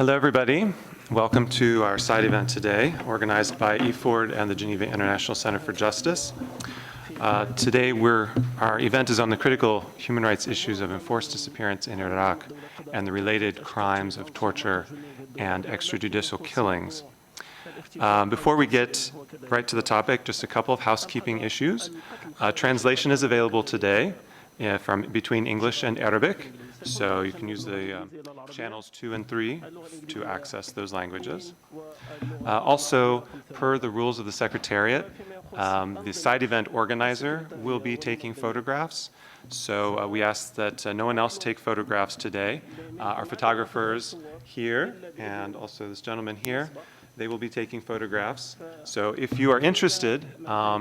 Hello, everybody. Welcome to our side event today, organized by EAFORD and the Geneva International Center for Justice. Today, our event is on the critical human rights issues of enforced disappearance in Iraq and the related crimes of torture and extrajudicial killings. Before we get right to the topic, just a couple of housekeeping issues. Translation is available today from between English and Arabic, so you can use the channels 2 and 3 to access those languages. Also, per the rules of the Secretariat, the side event organizer will be taking photographs. So we ask that no one else take photographs today. Our photographers here and also this gentleman here, they will be taking photographs. So if you are interested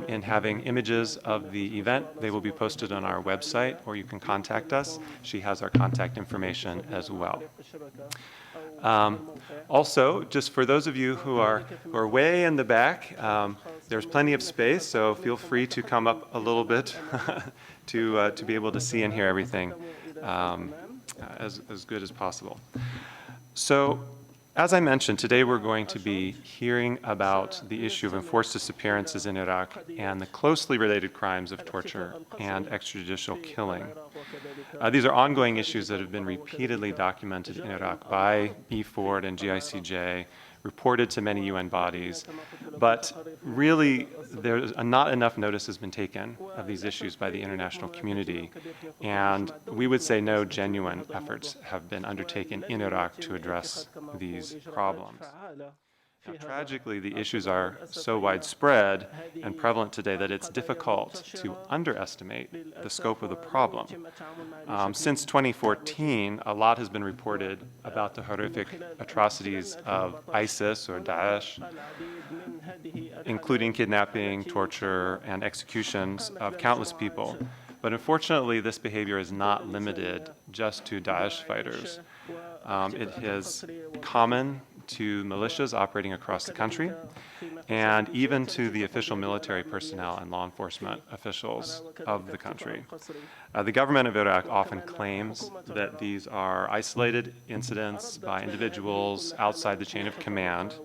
in having images of the event, they will be posted on our website, or you can contact us. She has our contact information as well. Also, just for those of you who are way in the back, there's plenty of space, so feel free to come up a little bit to be able to see and hear everything as good as possible. So, as I mentioned, today we're going to be hearing about the issue of enforced disappearances in Iraq and the closely related crimes of torture and extrajudicial killing. These are ongoing issues that have been repeatedly documented in Iraq by EAFORD and GICJ, reported to many UN bodies, but really not enough notice has been taken of these issues by the international community, and we would say no genuine efforts have been undertaken in Iraq to address these problems. Now, tragically, the issues are so widespread and prevalent today that it's difficult to underestimate the scope of the problem. Since 2014, a lot has been reported about the horrific atrocities of ISIS or Daesh, including kidnapping, torture, and executions of countless people. But unfortunately, this behavior is not limited just to Daesh fighters. It is common to militias operating across the country, and even to the official military personnel and law enforcement officials of the country. The government of Iraq often claims that these are isolated incidents by individuals outside the chain of command,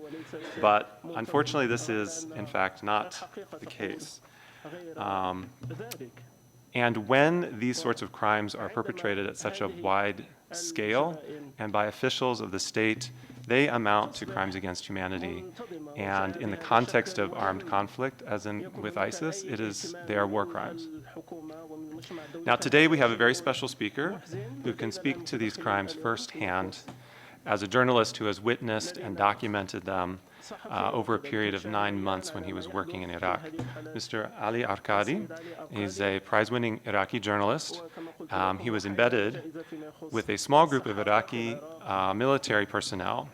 but unfortunately this is, in fact, not the case. And when these sorts of crimes are perpetrated at such a wide scale and by officials of the state, they amount to crimes against humanity. And in the context of armed conflict, as in with ISIS, they are war crimes. Now today we have a very special speaker who can speak to these crimes firsthand as a journalist who has witnessed and documented them over a period of 9 months when he was working in Iraq. Mr. Ali Arkady is a prize-winning Iraqi journalist. He was embedded with a small group of Iraqi military personnel,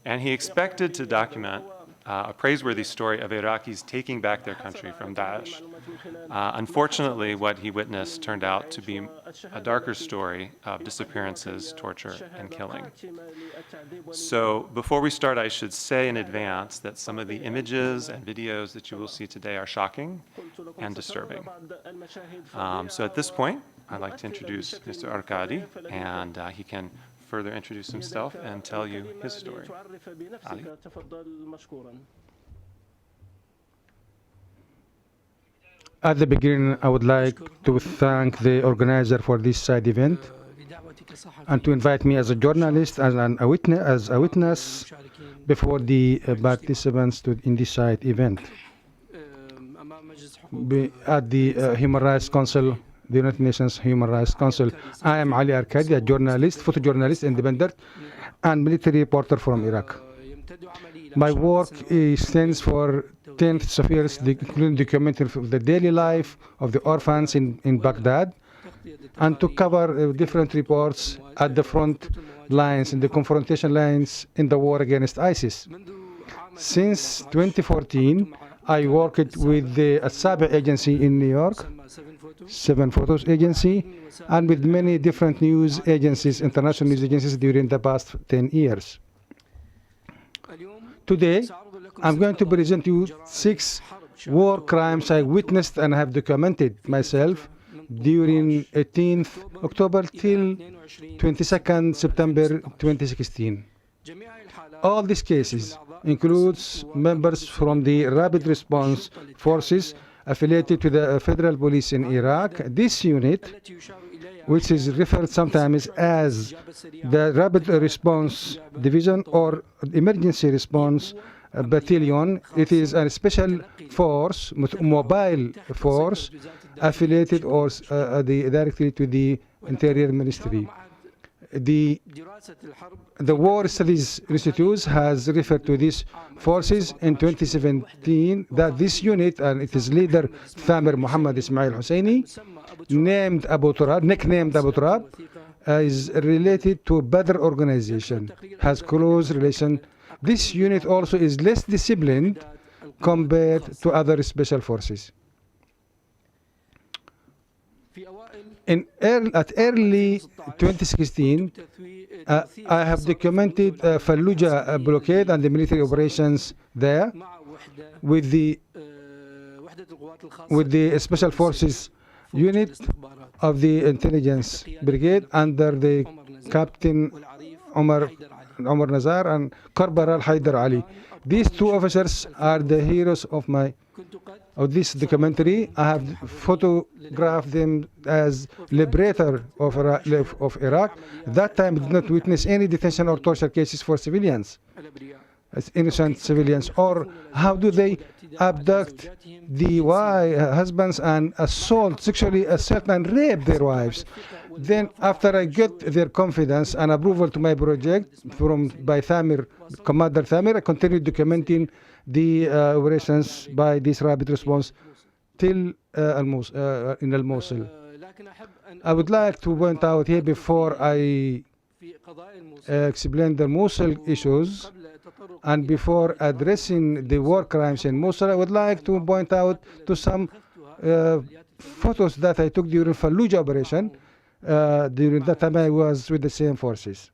and he expected to document a praiseworthy story of Iraqis taking back their country from Daesh. Unfortunately, what he witnessed turned out to be a darker story of disappearances, torture, and killing. So before we start, I should say in advance that some of the images and videos that you will see today are shocking and disturbing. So at this point, I'd like to introduce Mr. Arkady, and he can further introduce himself and tell you his story. Ali? At the beginning, I would like to thank the organizer for this side event and to invite me as a journalist, as a witness before the participants in this side event. At the Human Rights Council, the United Nations Human Rights Council, I am Ali Arkady, a journalist, photojournalist, independent, and military reporter from Iraq. My work stands for 10 years, including documenting the daily life of the orphans in Baghdad, and to cover different reports at the front lines, in the confrontation lines in the war against ISIS. Since 2014, I worked with the Sabi agency in New York, 7 Photos agency, and with many different news agencies, international news agencies during the past 10 years. Today, I'm going to present you 6 war crimes I witnessed and have documented myself during 18th October till 22nd September 2016. All these cases includes members from the rapid response forces affiliated to the federal police in Iraq. This unit, which is referred sometimes as the Rapid Response Division or Emergency Response Battalion, it is a special force, mobile force, affiliated or directly to the Interior Ministry. The War Studies Institute has referred to these forces in 2017 that this unit and its leader, Thamer Muhammad Ismail Husseini, nicknamed Abu Turab, is related to Badr organization, has close relation. This unit also is less disciplined compared to other special forces. At early 2016, I have documented Fallujah blockade and the military operations there with the Special Forces unit of the Intelligence Brigade under the Captain Omar Nazar and Corporal Haider Ali. These two officers are the heroes of this documentary. I have photographed them as liberator of Iraq. That time did not witness any detention or torture cases for civilians, as innocent civilians, or how do they abduct the husbands and sexually assault and rape their wives. Then after I get their confidence and approval to my project by Commander Thamer, I continued documenting the operations by this rapid response till in Al-Mosul. I would like to point out here before I explain the Mosul issues and before addressing the war crimes in Mosul, I would like to point out to some photos that I took during Fallujah operation. During that time I was with the same forces.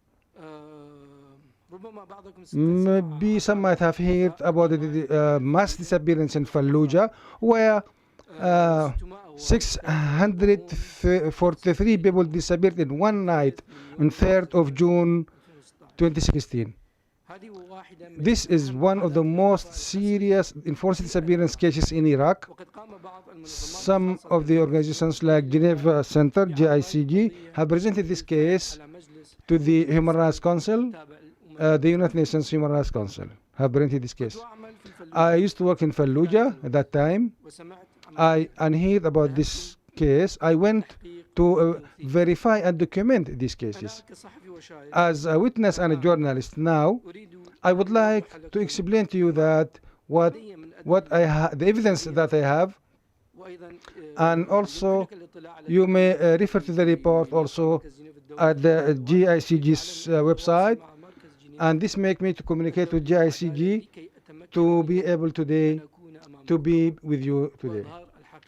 Maybe some might have heard about the mass disappearance in Fallujah, where 643 people disappeared in one night on 3rd of June 2016. This is one of the most serious enforced disappearance cases in Iraq. Some of the organizations like Geneva Center, GICJ, have presented this case to the Human Rights Council. The United Nations Human Rights Council have presented this case. I used to work in Fallujah at that time. I heard about this case. I went to verify and document these cases. As a witness and a journalist now, I would like to explain to you that the evidence that I have, and also you may refer to the report also at the GICJ's website, and this makes me to communicate with GICJ to be able today to be with you today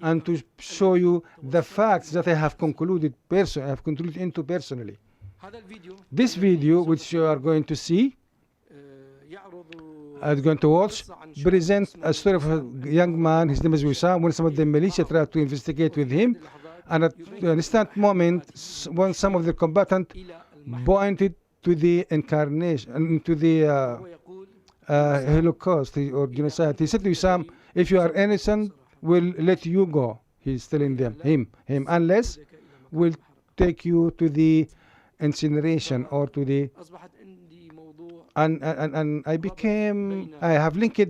and to show you the facts that I have concluded into personally. This video, which you are going to see, going to watch, presents a story of a young man. His name is Wissam. When some of the militia tried to investigate with him, and at an instant moment, when some of the combatants pointed to the incarnation, to the Holocaust or genocide, he said to Wissam, "If you are innocent, we'll let you go." He's telling them, him, unless we'll take you to the incineration or to the and I have linked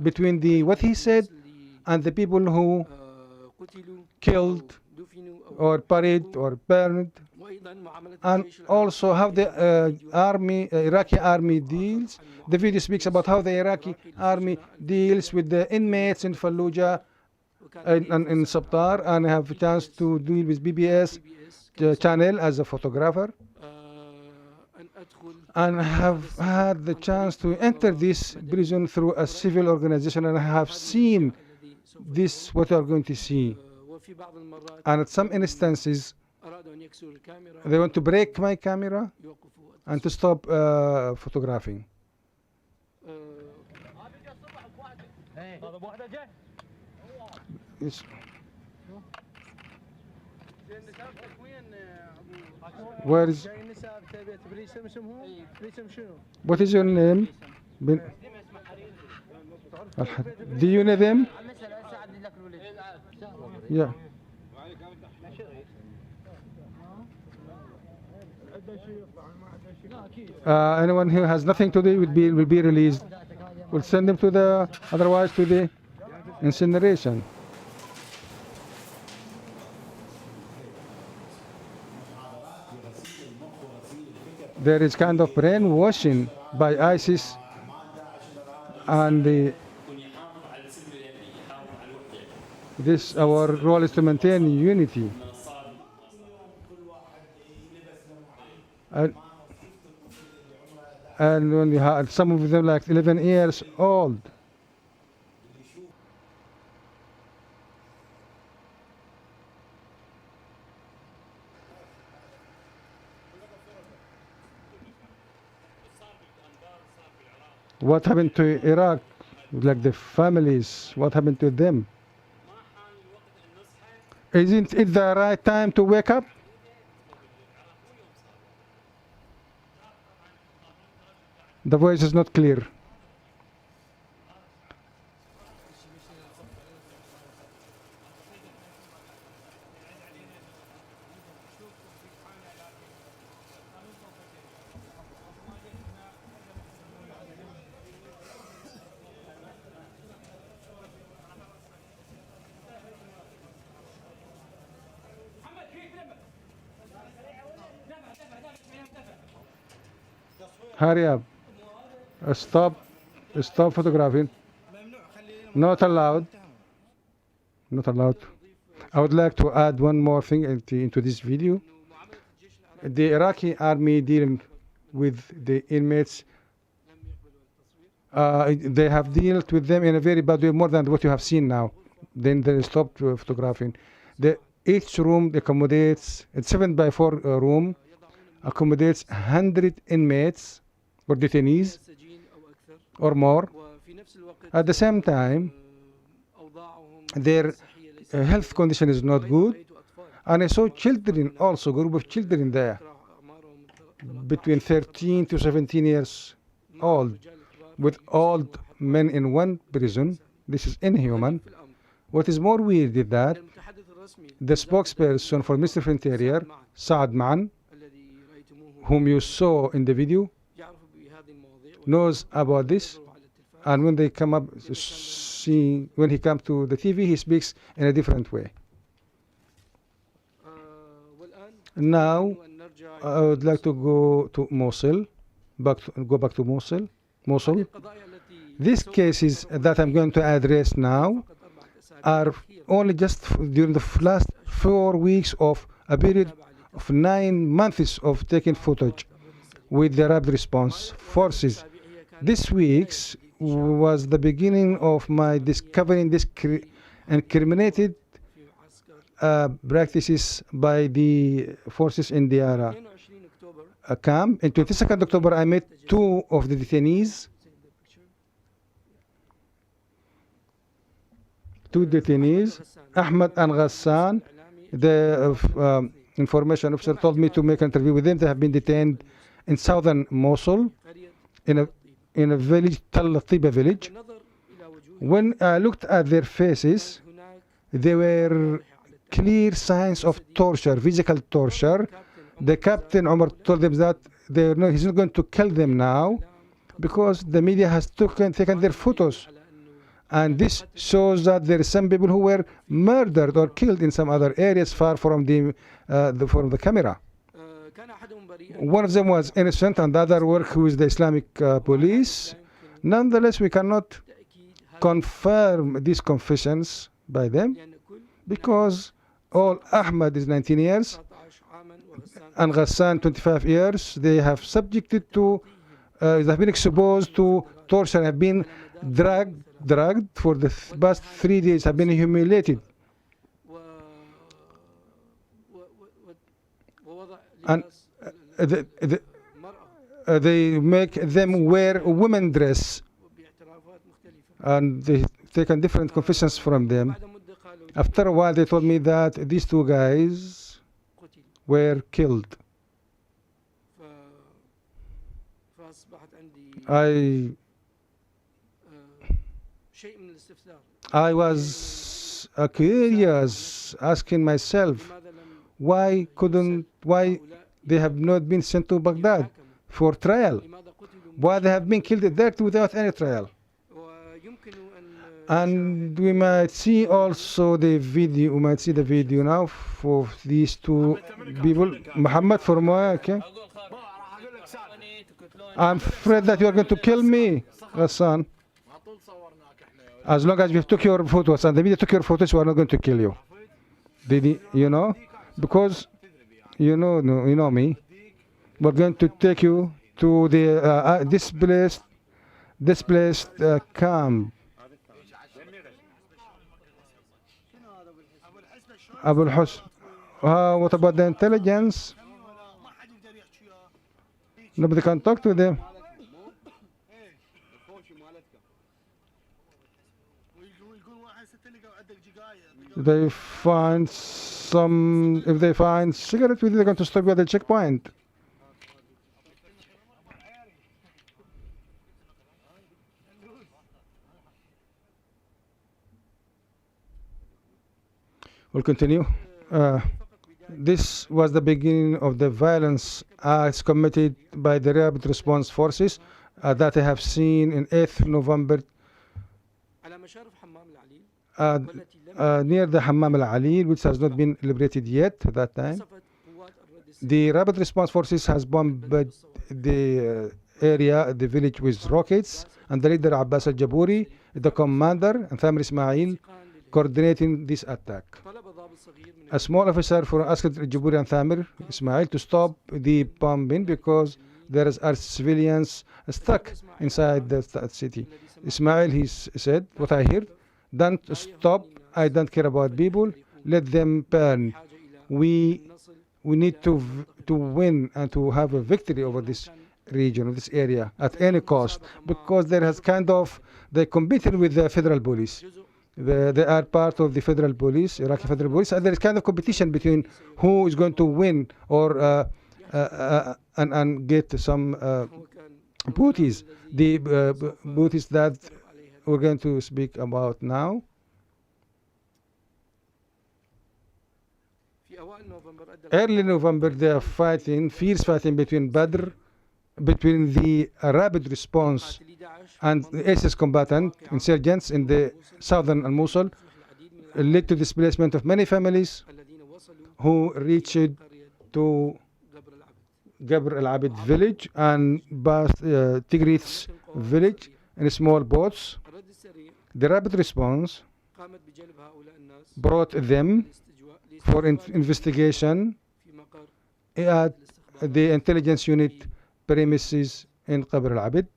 between what he said and the people who killed or buried or burned, and also how the Iraqi army deals. The video speaks about how the Iraqi army deals with the inmates in Fallujah and in Sabtar, and I have a chance to deal with BBS channel as a photographer, and have had the chance to enter this prison through a civil organization, and I have seen this, what you are going to see. And at some instances, they want to break my camera and to stop photographing. Yes. Where is? What is your name? Ben- Do you know them? Yeah. Anyone who has nothing to do will be released. We'll send them to the otherwise to the incineration. There is kind of brainwashing by ISIS and this our role is to maintain unity. And when you have some of them like 11 years old. What happened to Iraq? Like the families, what happened to them? Isn't it the right time to wake up? The voice is not clear. Hurry up. Stop photographing. Not allowed. Not allowed. I would like to add one more thing into this video. The Iraqi army dealing with the inmates, they have dealt with them in a very bad way, more than what you have seen now. Then they stopped photographing. Each room accommodates, it's 7x4 room, accommodates 100 inmates or detainees or more. At the same time, their health condition is not good. And I saw children also, group of children there, between 13 to 17 years old, with old men in one prison. This is inhuman. What is more weird is that the spokesperson for Ministry of Interior, Saad Ma'an, whom you saw in the video, knows about this, and when they come up, when he comes to the TV, he speaks in a different way. Now, I would like to go to Mosul, go back to Mosul. These cases that I'm going to address now are only just during the last 4 weeks of a period of 9 months of taking footage with the rapid response forces. This week's was the beginning of my discovering this incriminated practices by the forces in the camp. On 22nd October, I met 2 of the detainees. 2 detainees, Ahmed and Ghassan. The information officer told me to make an interview with them. They have been detained in southern Mosul, in a village, Tal Tiba village. When I looked at their faces, there were clear signs of torture, physical torture. The captain Omar told them that he's not going to kill them now because the media has taken their photos. And this shows that there are some people who were murdered or killed in some other areas far from the camera. One of them was innocent and the other worked with the Islamic police. Nonetheless, we cannot confirm these confessions by them because Ahmad is 19 years and Ghassan 25 years. They have they have been exposed to torture, have been drugged for the past 3 days, have been humiliated. And they make them wear a women dress, and they taken different confessions from them. After a while, they told me that these 2 guys were killed. I was curious, asking myself, why they have not been sent to Baghdad for trial? Why they have been killed there without any trial? And we might see also the video. We might see the video now for these two people. Muhammad from okay. I'm afraid that you are going to kill me, Hassan. As long as we took your photos and the media took your photos, we are not going to kill you. Did you know? Because you know me. We're going to take you to the displaced camp. Abu Husn. What about the intelligence? Nobody can talk to them. They find some. If they find cigarette with you, they're going to stop you at the checkpoint. We'll continue. This was the beginning of the violence acts committed by the Rapid Response Forces that I have seen in 8th November near the Hammam al-Alil, which has not been liberated yet at that time. The Rapid Response Forces has bombed the area, the village, with rockets, and the leader Abbas al-Jabouri, the commander, and Thamir Ismail, coordinating this attack. A small officer for asked Jabouri and Thamir Ismail to stop the bombing because there are civilians stuck inside the city. Ismail, he said, what I heard, don't stop, I don't care about people, let them burn. We need to win and to have a victory over this region, this area, at any cost, because there has they competed with the federal police. They are part of the federal police, Iraqi federal police, and there is kind of competition between who is going to win or and get some booties. The booties that we're going to speak about now. Early November, they are fierce fighting between the rapid response and the ISIS combatant insurgents in the southern Mosul, led to displacement of many families who reached to Gabr al-Abid village and Tigris village in small boats. The rapid response brought them for in-investigation at the intelligence unit premises in Qabr al-Abid.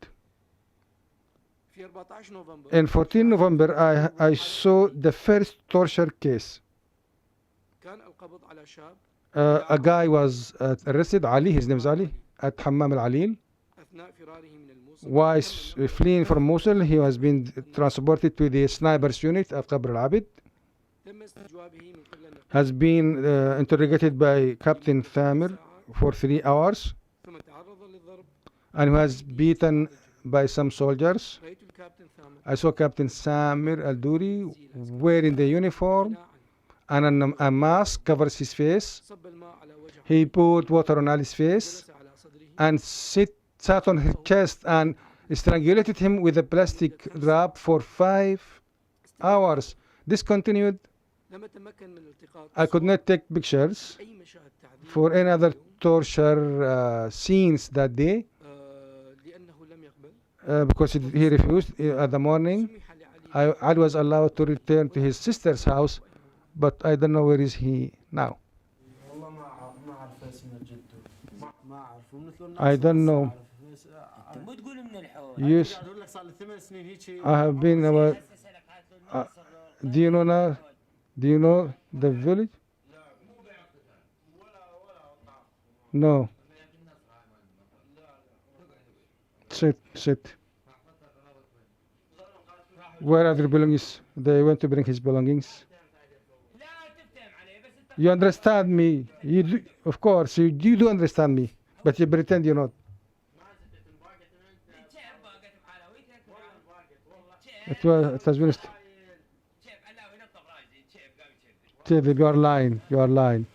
In 14 November, I saw the first torture case. A guy was arrested, Ali, his name is Ali, at Hammam al-Alil. While fleeing from Mosul, he has been transported to the snipers unit at Qabr al-Abid. Has been interrogated by Captain Thamir for 3 hours and was beaten by some soldiers. I saw Captain Samir al-Duri wearing the uniform and a mask covers his face. He poured water on Ali's face and sat on his chest and strangulated him with a plastic wrap for 5 hours. This continued. I could not take pictures for any other torture scenes that day because he refused. At the morning, I was allowed to return to his sister's house, but I don't know where is he now. I don't know. Yes, I have been about. Do you know now? Do you know the village? No. Sit. Where are their belongings? They went to bring his belongings. You understand me. You do, of course, you do understand me, but you pretend you not. It has been. You are lying. You are lying.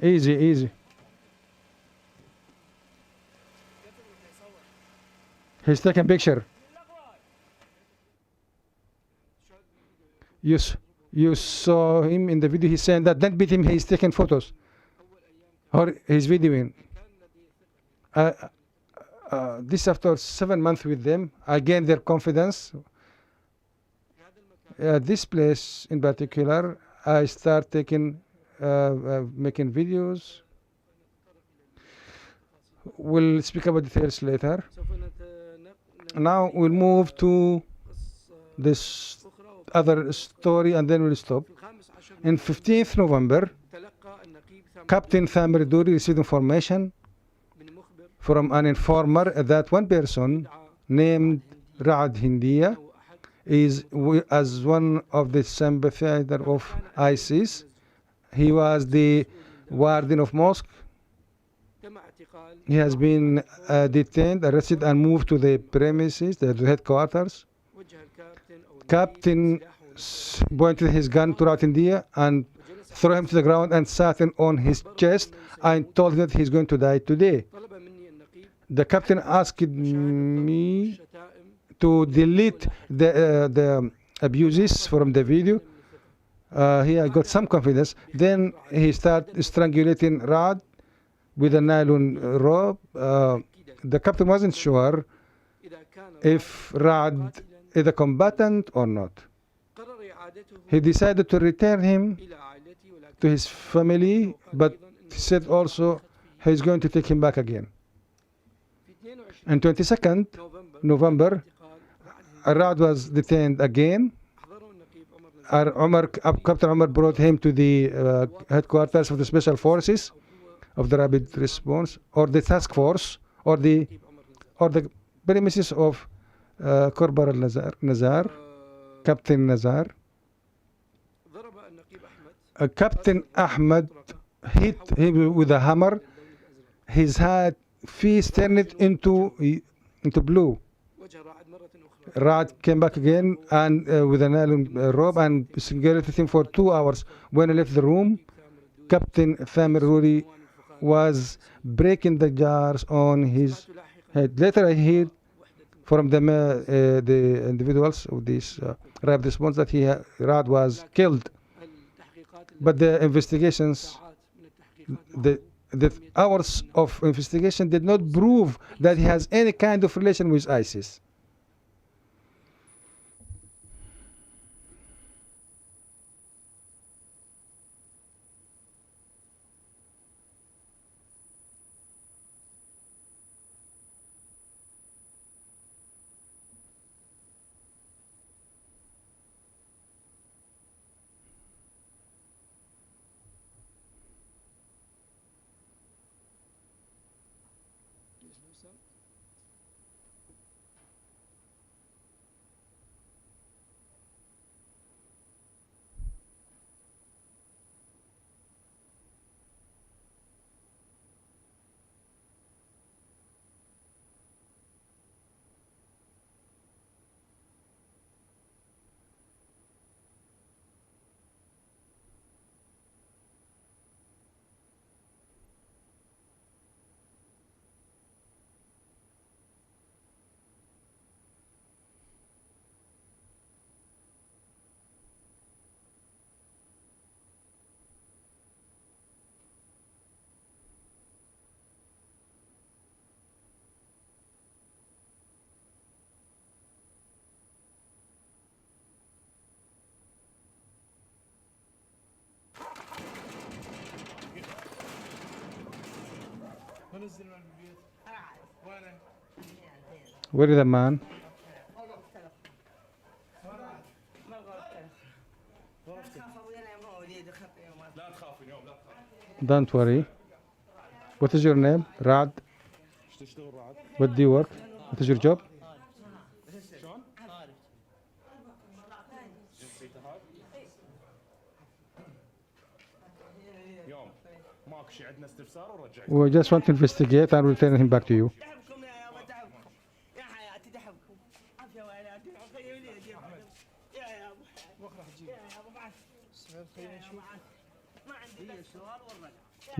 Easy, easy. He's taking picture. You saw him in the video. He's saying that don't beat him. He's taking photos, or he's videoing. This after 7 months with them, I gained their confidence. This place in particular, I start taking, making videos. We'll speak about details later. Now we'll move to this other story and then we'll stop. In 15th November, Captain Thamer Duri received information from an informer that one person named Ra'ad Hindiya is as one of the sympathizers of ISIS. He was the warden of mosque. He has been detained, arrested, and moved to the premises, the headquarters. Captain pointed his gun to Ra'ad Hindiya and threw him to the ground and sat on his chest and told him that he's going to die today. The captain asked me to delete the abuses from the video. He got some confidence. Then he started strangulating Ra'ad with a nylon rope. The captain wasn't sure if Ra'ad is a combatant or not. He decided to return him to his family, but he said also he's going to take him back again. On 22nd November, Ra'ad was detained again. Captain Umar brought him to the headquarters of the Special Forces of the Rapid Response, or the Task Force, or the premises of Corporal Nazar, Captain Nazar. Captain Ahmed hit him with a hammer. His face turned into blue. Ra'ad came back again and with a nylon rope and strangulated him for 2 hours. When he left the room, Captain Thamer Duri was breaking the jars on his head. Later I heard from the individuals of this rapid response that Ra'ad was killed. But the investigations, the hours of investigation did not prove that he has any kind of relation with ISIS. Where is the man? Don't worry. What is your name? Ra'ad. What do you work? What is your job? We just want to investigate and return him back to you.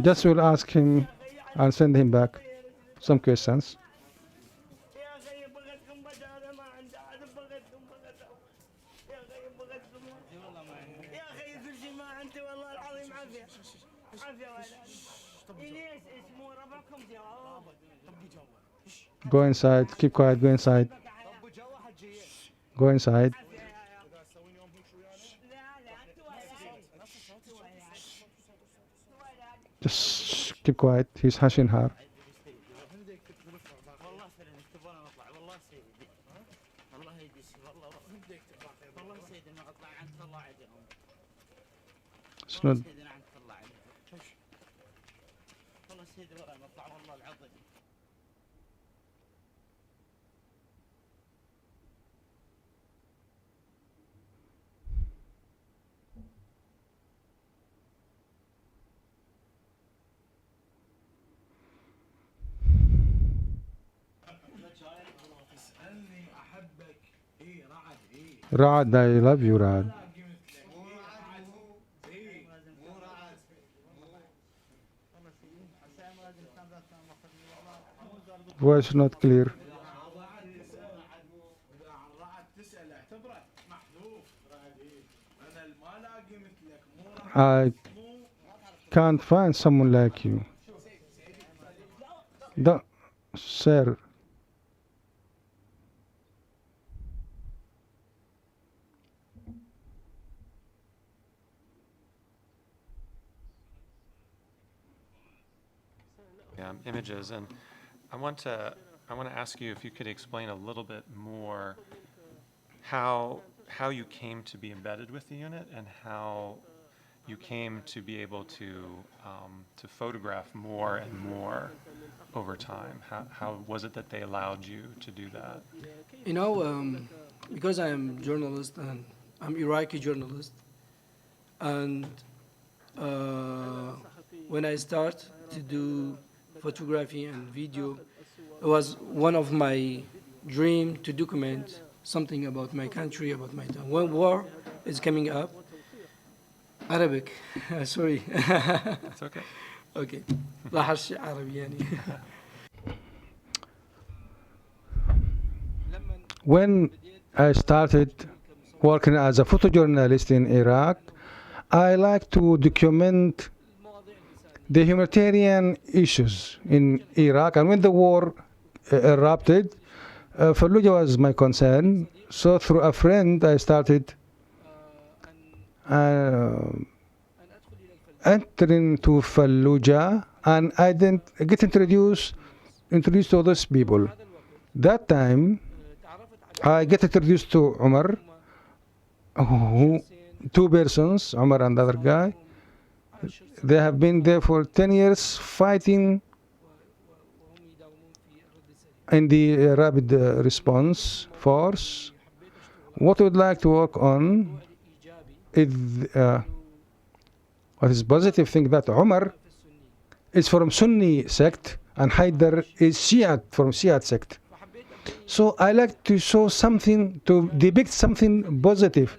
Just will ask him and send him back some questions. Go inside, keep quiet, go inside. Go inside. Just keep quiet, he's hushing her. It's not. Rad, I love you, Rad. Voice not clear. I can't find someone like you. Sir. Images, and I want to ask you if you could explain a little bit more how you came to be embedded with the unit and how you came to be able to photograph more and more over time. How was it that they allowed you to do that? You know, because I am a journalist and I'm Iraqi journalist, and when I start to do photography and video, it was one of my dream to document something about my country, about my town. When war is coming up, Arabic, sorry. It's okay. Okay. لا حرش عربي يعني. When I started working as a photojournalist in Iraq, I like to document the humanitarian issues in Iraq. And when the war erupted, Fallujah was my concern. So through a friend, I started entering to Fallujah, and I didn't get introduced to those people. That time, I get introduced to Umar, two persons, Umar and the other guy. They have been there for 10 years fighting in the rapid response force. What we'd like to work on is what is positive thing that Umar is from Sunni sect and Haidar is Shiite from Shiite sect. So I like to show something, to depict something positive.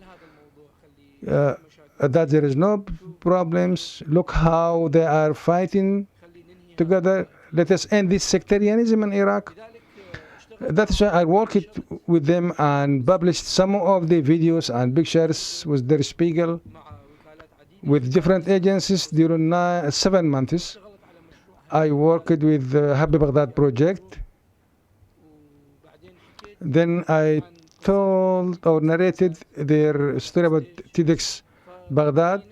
That there is no problems. Look how they are fighting together. Let us end this sectarianism in Iraq. That is why I worked with them and published some of the videos and pictures with Der Spiegel, with different agencies during 7 months. I worked with the Happy Baghdad project. Then I told or narrated their story about TEDx Baghdad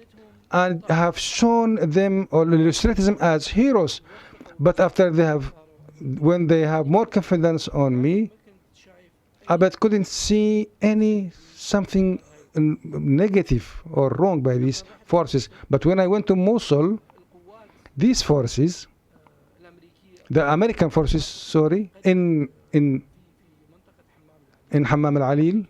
and have shown them or illustrated them as heroes. But after when they have more confidence on me, I couldn't see something negative or wrong by these forces. But when I went to Mosul, these forces, the American forces, sorry, in Hammam al-Alil,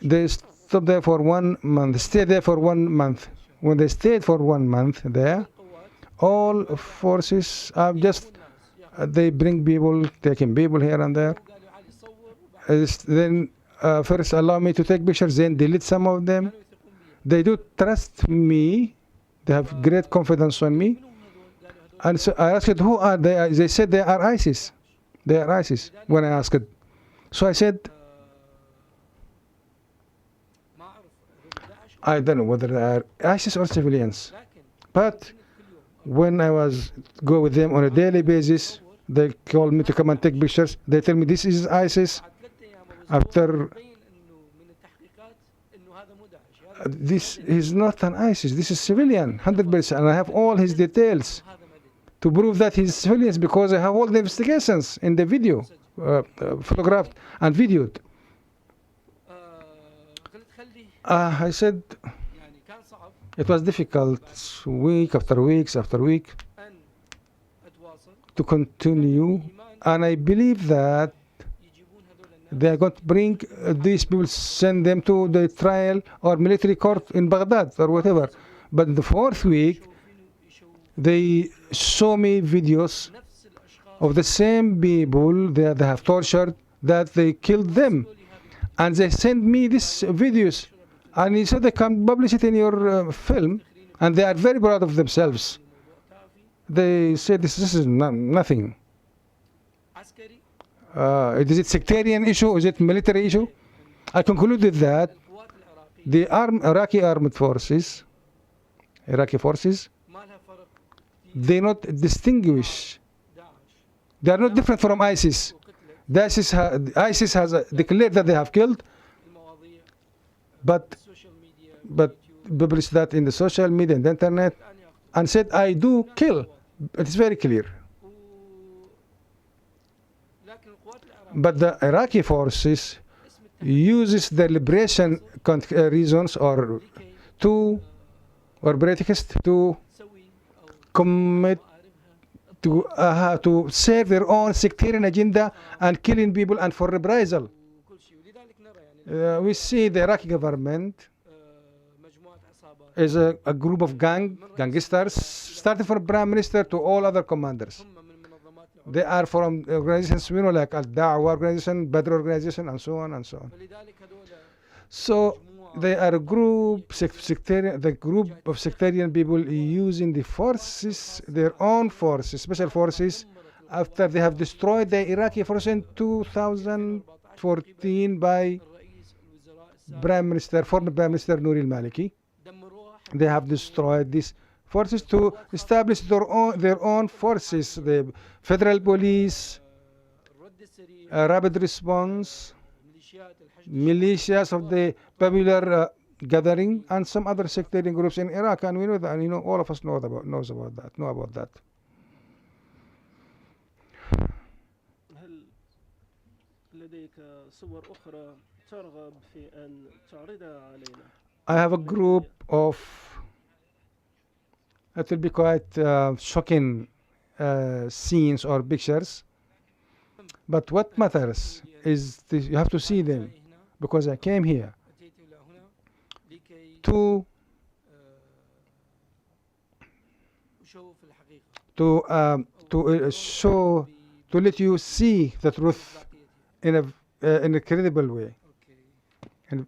they stopped there for 1 month, stayed there for 1 month. When they stayed for 1 month there, all forces just they bring people, taking people here and there. Then first allow me to take pictures, then delete some of them. They do trust me. They have great confidence on me. And so I asked, who are they? They said they are ISIS. They are ISIS when I asked. So I said, I don't know whether they are ISIS or civilians. But when I was go with them on a daily basis, they call me to come and take pictures. They tell me this is ISIS. After this is not an ISIS. This is civilian, 100%. And I have all his details to prove that he's civilians because I have all the investigations in the video, photographed and videoed. I said it was difficult, week after weeks after week, to continue, and I believe that they are going to bring these people, send them to the trial or military court in Baghdad or whatever. But the fourth week, they show me videos of the same people that they have tortured, that they killed them, and they send me these videos. And he said they can publish it in your film, and they are very proud of themselves. They said this is nothing. Is it sectarian issue? Is it military issue? I concluded that the Iraqi armed forces, Iraqi forces, they not distinguish. They are not different from ISIS. ISIS has declared that they have killed, but published that in the social media and the internet and said, I do kill. It is very clear. But the Iraqi forces uses the liberation reasons or pretext to commit to serve their own sectarian agenda and killing people and for reprisal. We see the Iraqi government is a group of gangsters, starting from Prime Minister to all other commanders. They are from organizations, like Al-Da'wa organization, Badr organization, and so on and so on. So they are a group, the group of sectarian people using the forces, their own forces, special forces, after they have destroyed the Iraqi forces in 2014 by former Prime Minister Nouri al-Maliki. They have destroyed these forces to establish their own forces, the federal police, rapid response, militias of the popular gathering, and some other sectarian groups in Iraq, and we know that, and all of us know about that. هل لديك صور أخرى ترغب في أن تعرضها علينا؟ I have a group of, it will be quite shocking scenes or pictures, but what matters is you have to see them, because I came here to show, to let you see the truth in a credible way. And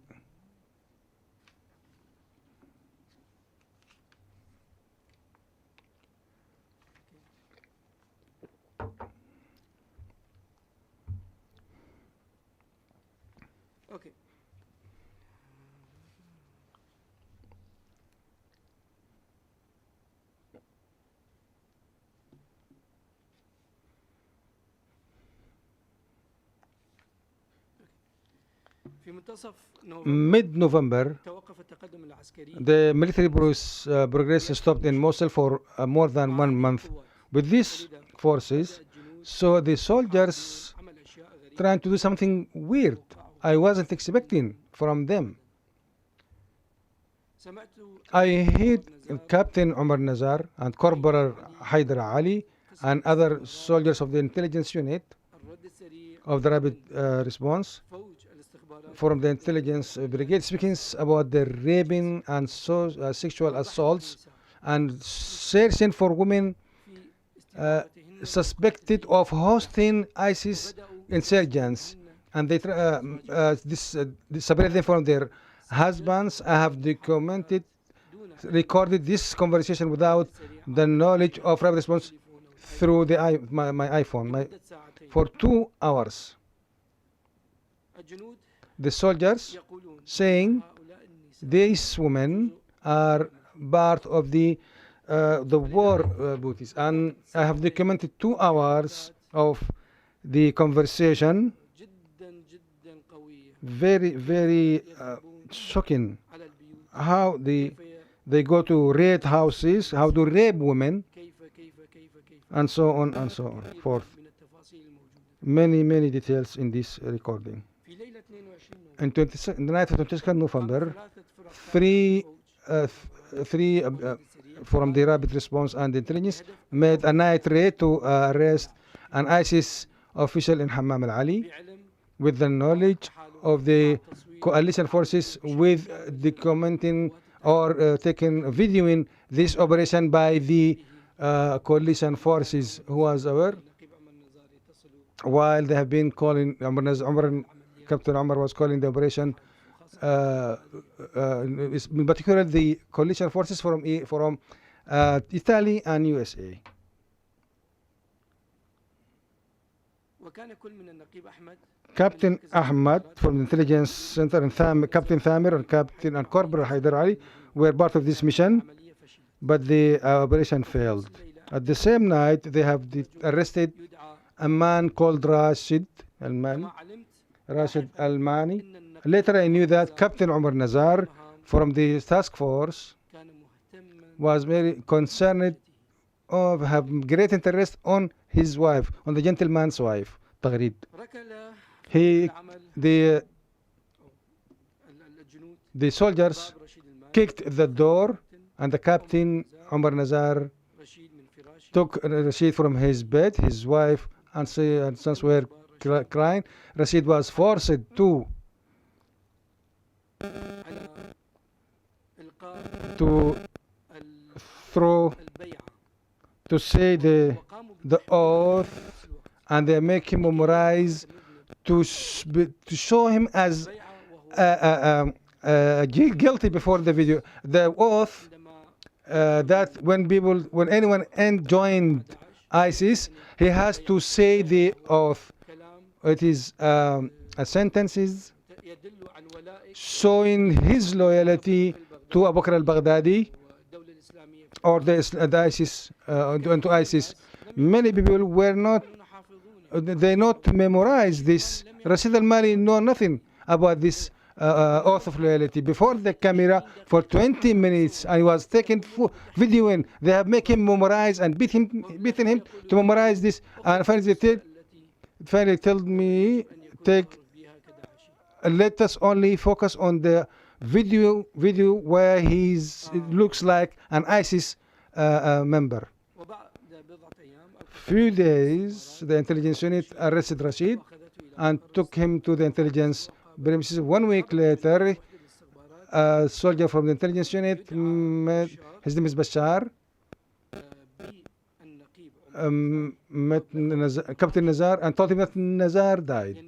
Okay. في منتصف mid-November, توقف التقدم العسكري the military progress stopped in Mosul for more than 1 month with these forces. So the soldiers عمل أشياء غريبة trying to do something weird I wasn't expecting from them. سمعت I heard Captain Omar Nazar and Corporal Haider Ali and other soldiers of the intelligence unit الرد السريع of the rapid response فوج الاستخبارات from the intelligence brigade speaking about the raping and sexual assaults and searching for women suspected of hosting ISIS insurgents, and they separate them from their husbands. I have recorded this conversation without the knowledge of rapid response through my iPhone for 2 hours. The soldiers saying these women are part of the war booties, and I have documented 2 hours of the conversation. Very, very shocking how they go to raid houses, how to rape women, and so on and so on forth. Many details in this recording. On the night of 22nd November, three from the rapid response and intelligence made a night raid to arrest an ISIS official in Hammam al-Ali with the knowledge of the coalition forces, with documenting or videoing this operation by the coalition forces, who was aware while they have been calling Captain Umar was calling the operation, in particular the coalition forces from Italy and USA. Captain Ahmad from the intelligence center and Captain Thamir and Corporal Haider Ali were part of this mission, but the operation failed. At the same night, they have arrested a man called Rashid Al-Mani. Later I knew that Captain Umar Nazar from the task force was very concerned of have great interest on his wife, on the gentleman's wife, Tagrid. The soldiers kicked the door, and the Captain Umar Nazar took Rashid from his bed. His wife and sons were crying. Rashid was forced to say the oath, and they make him memorize to show him as guilty before the video. The oath that when anyone joined ISIS, he has to say the oath. It is a sentences showing his loyalty to Abu Bakr al-Baghdadi or the ISIS, to ISIS. Many people were not memorized this. Rashid al-Mali know nothing about this oath of loyalty. Before the camera for 20 minutes, I was taking video in. They have made him memorize and beaten him to memorize this. And finally told me, let us only focus on the video where he looks like an ISIS member. Few days, the intelligence unit arrested Rashid and took him to the intelligence premises. 1 week later, a soldier from the intelligence unit, his name is Bashar, met Captain Nazar and told him that Nazar died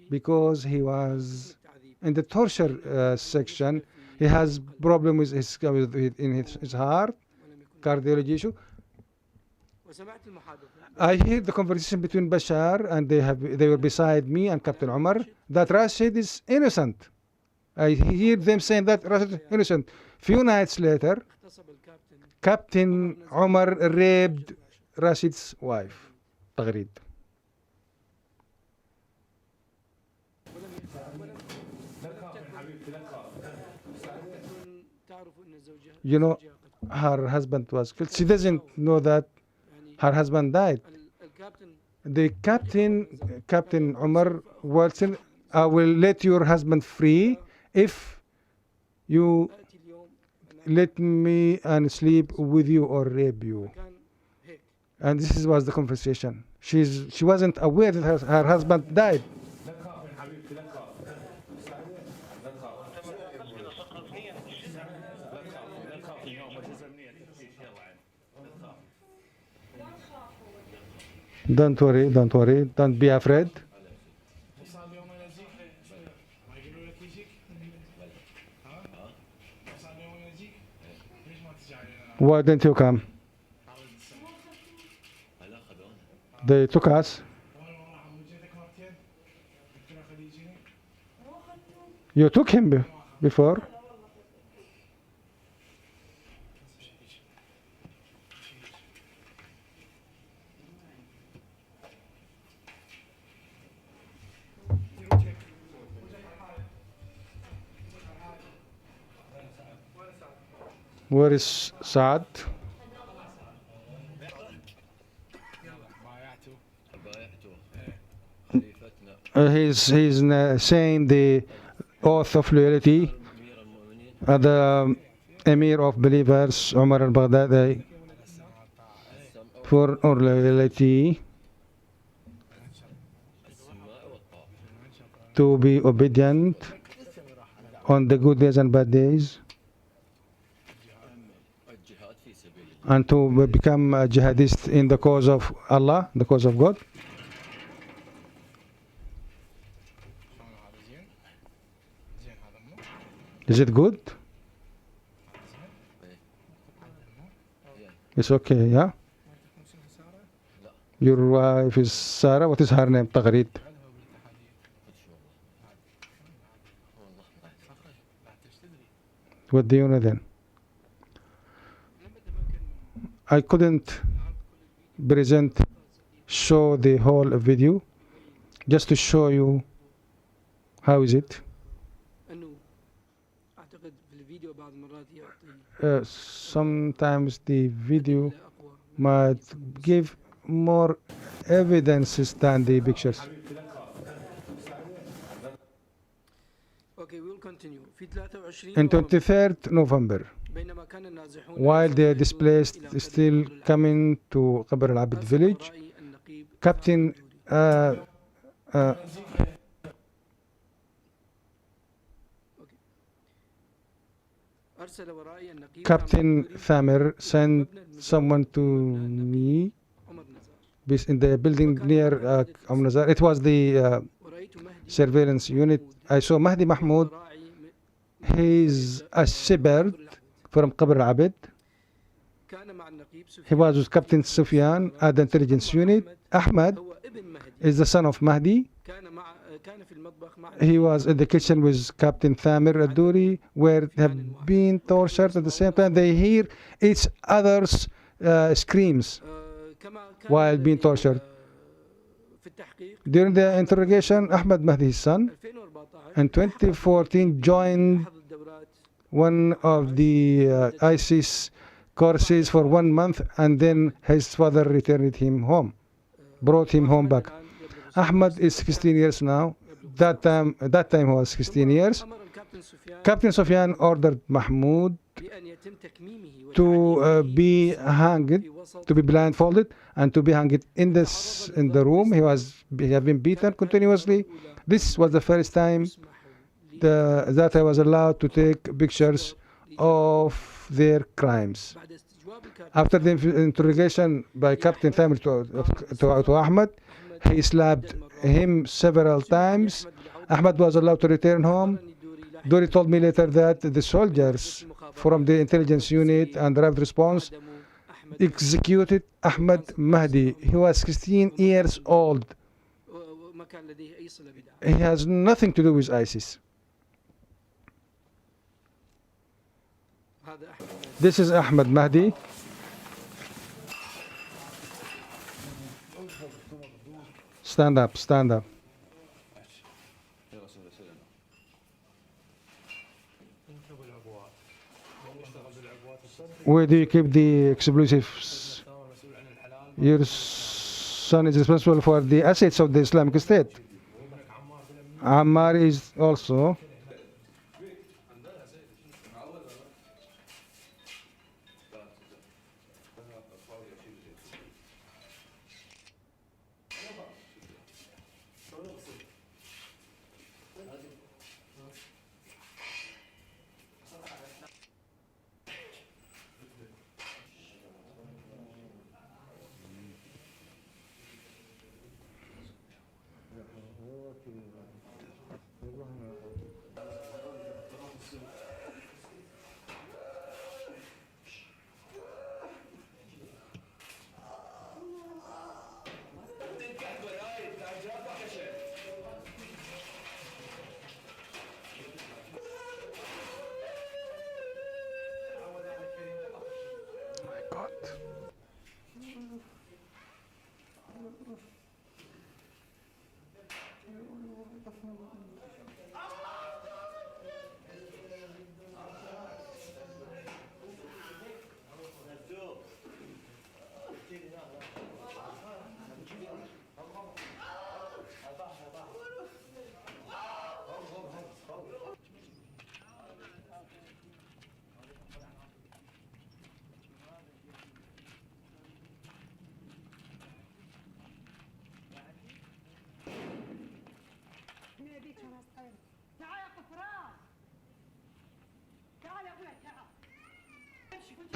because he was in the torture section. He has problem with his heart, cardiology issue. I hear the conversation between Bashar and they were beside me and Captain Umar that Rashid is innocent. I hear them saying that Rashid is innocent. Few nights later, Captain Umar raped Rashid's wife, Tagrid. You know, her husband was killed. She doesn't know that her husband died. The Captain Umar said, I will let your husband free if you let me and sleep with you or rape you. And this was the conversation. She wasn't aware that her husband died. Don't worry, don't worry, don't be afraid. Why didn't you come? They took us. You took him before? Where is Saad? He's saying the oath of loyalty. The Emir of believers, Umar al-Baghdadi, for loyalty, to be obedient on the good days and bad days, and to become a jihadist in the cause of Allah, the cause of God. Is it good? It's okay, yeah? Your wife is Sarah. What is her name? Tagrit. What do you know then? I couldn't show the whole video, just to show you how is it. Sometimes the video might give more evidences than the pictures. Okay, we'll continue. In 23rd November, while the displaced still coming to Qabr al-Abid village, Captain Thamir sent someone to me in the building near Nazar. It was the surveillance unit. I saw Mahdi Mahmoud. He's a shepherd from Qabr al-Abid. He was with Captain Sufyan at the intelligence unit. Ahmad is the son of Mahdi. He was in the kitchen with Captain Thamir al-Duri, where they have been tortured at the same time. They hear each other's screams while being tortured. During the interrogation, Ahmad Mahdi, his son, in 2014 joined one of the ISIS courses for 1 month, and then his father returned him home, brought him home back. Ahmad is 16 years now. That time he was 16 years. Captain Sufyan ordered Mahmoud to be hanged, to be blindfolded, and to be hanged in the room. He had been beaten continuously. This was the first time that I was allowed to take pictures of their crimes. After the interrogation by Captain Thamir to Ahmad, he slapped him several times. Ahmad was allowed to return home. Dori told me later that the soldiers from the intelligence unit and rapid response executed Ahmad Mahdi. He was 16 years old. He has nothing to do with ISIS. This is Ahmad Mahdi. Stand up, stand up. Where do you keep the explosives? Your son is responsible for the assets of the Islamic State. Ammar is also.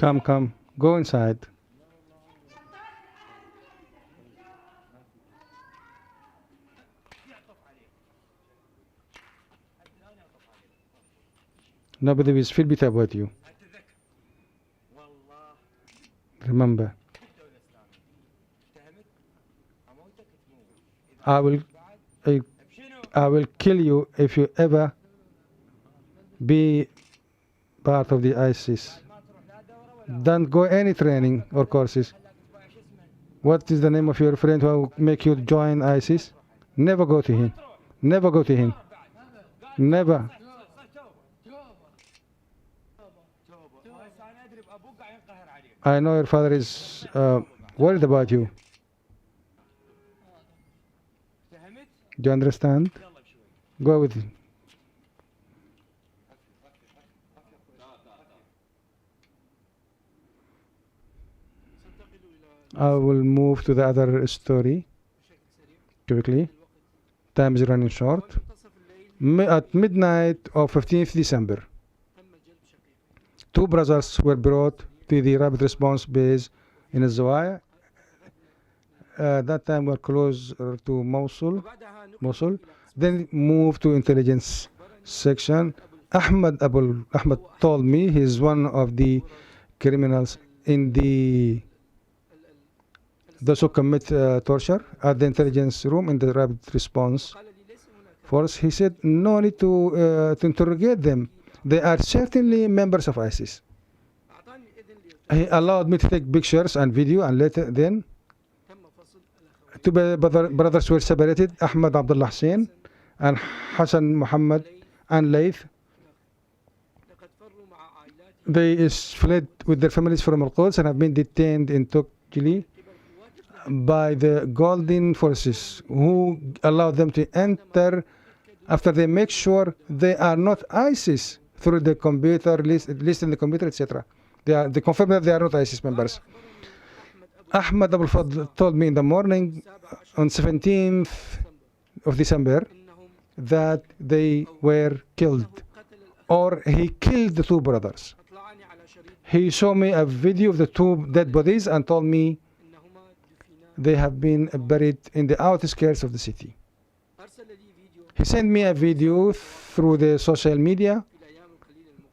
Come, go inside. Nobody will feel better about you. Remember, I will kill you if you ever be part of the ISIS. Don't go any training or courses. What is the name of your friend who make you join ISIS? Never go to him. Never go to him. Never. I know your father is worried about you. Do you understand? Go with him. I will move to the other story quickly. Time is running short. At midnight of 15th December, two brothers were brought to the rapid response base in Zawaya. That time we were close to Mosul. Then moved to intelligence section. Ahmad told me he's one of the criminals in those who commit torture at the intelligence room in the rapid response force. He said no need to interrogate them. They are certainly members of ISIS. He allowed me to take pictures and video, and later then two brothers were separated, Ahmad Abdullah Hussein and Hassan Muhammad and Laith. They fled with their families from Al-Quds and have been detained in Turkey by the Golden Forces, who allowed them to enter after they make sure they are not ISIS through the computer list in the computer, etc. They confirm that they are not ISIS members. Ahmad Abul Fadl told me in the morning on 17th of December that they were killed, or he killed the two brothers. He showed me a video of the two dead bodies and told me they have been buried in the outskirts of the city. He sent me a video through the social media.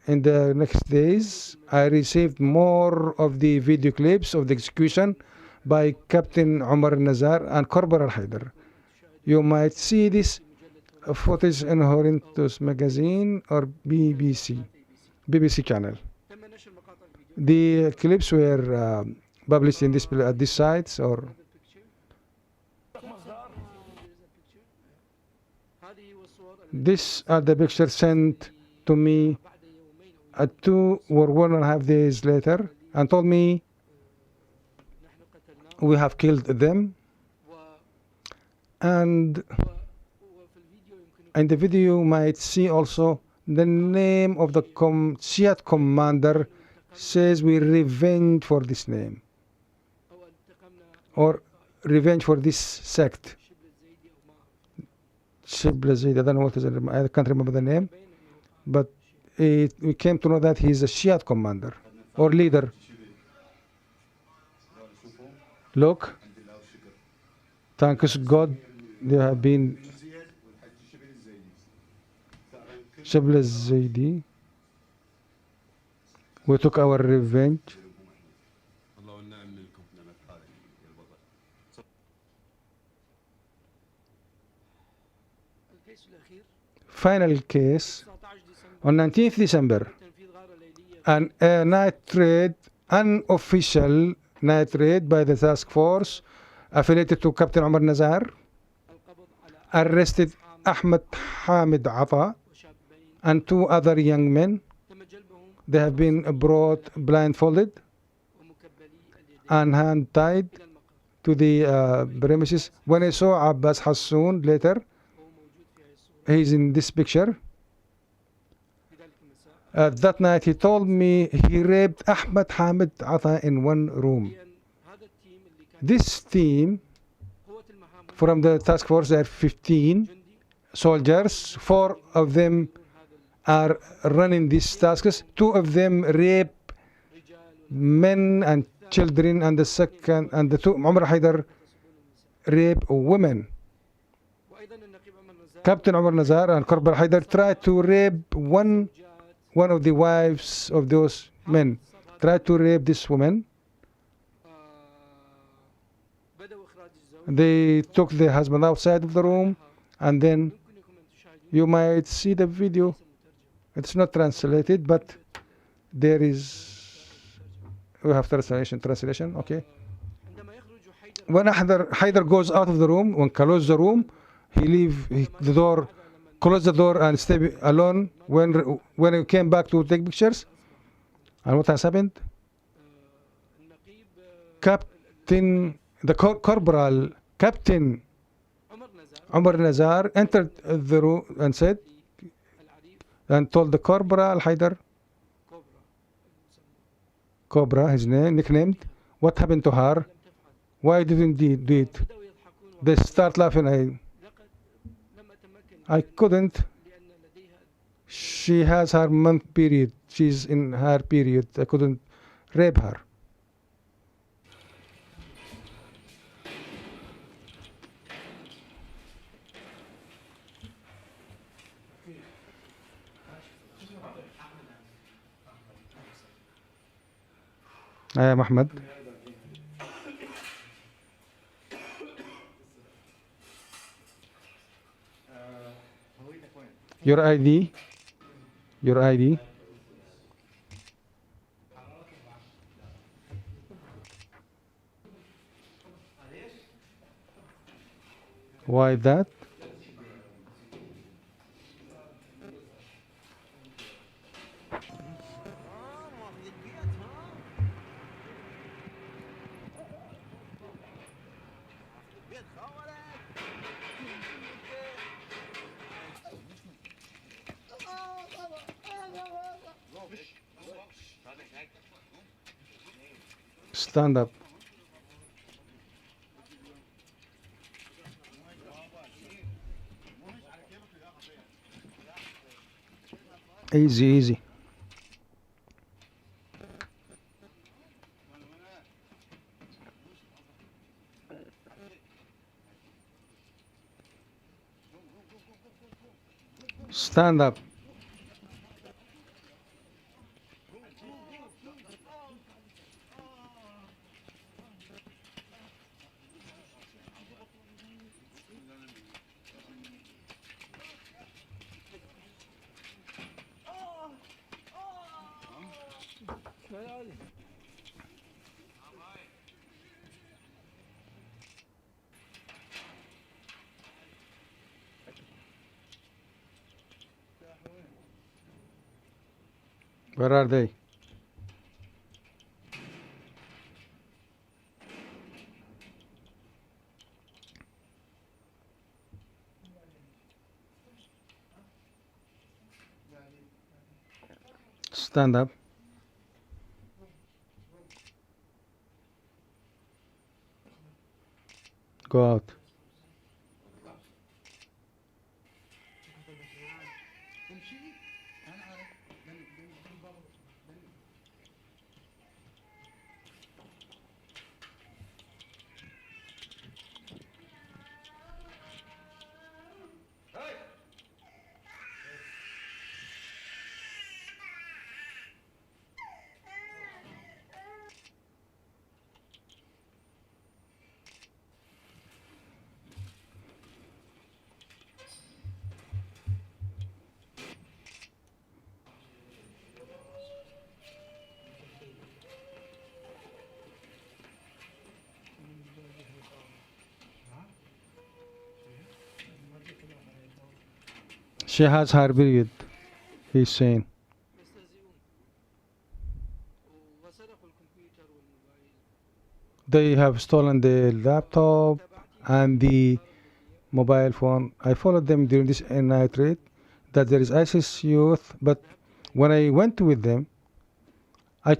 In the next days, I received more of the video clips of the execution by Captain Omar Nazar and Corporal Haider. You might see this footage in Horintos magazine or BBC channel. The clips were published in at these sites or. These are the pictures sent to me 2 or 1.5 days later and told me we have killed them. And in the video you might see also the name of the Shiite commander says we revenge for this name or revenge for this sect. Shibla Zayd, I don't know what is it, I can't remember the name, but we came to know that he's a Shiite commander or leader. Look, thanks God, they have been Shibla Zaydi. We took our revenge. Final case on 19th December, an night raid, unofficial night raid by the task force affiliated to Captain Omar Nazar, arrested Ahmed Hamid Ata and 2 other young men. They have been brought blindfolded and hand-tied to the premises. When I saw Abbas Hassoun later, he's in this picture. That night he told me he raped Ahmed Hamid Ata in one room. This team from the task force, there are 15 soldiers. 4 of them are running these tasks. 2 of them rape men and children, and the 2 Umar Haidar rape women. Captain Umar Nazar and Corporal Haidar tried to rape one of the wives of those men. Tried to rape this woman. They took the husband outside of the room, and then you might see the video. It's not translated, but there is, we have translation, okay. When Haidar goes out of the room, when close the room, he leave the door, close the door and stay alone. When he came back to take pictures, and what has happened? Corporal Captain Umar Nazar entered the room and said, and told the Corporal Haidar, Cobra, his name, nicknamed, what happened to her? Why didn't he do it? They start laughing. I couldn't. She has her month period. She's in her period. I couldn't rape her. I am Ahmed. Your ID. Your ID. Why that? Stand up. Easy, easy. Stand up. Where are they? Stand up. Go out. She has her period, he's saying. They have stolen the laptop and the mobile phone. I followed them during this night raid that there is ISIS youth, but when I went with them, I,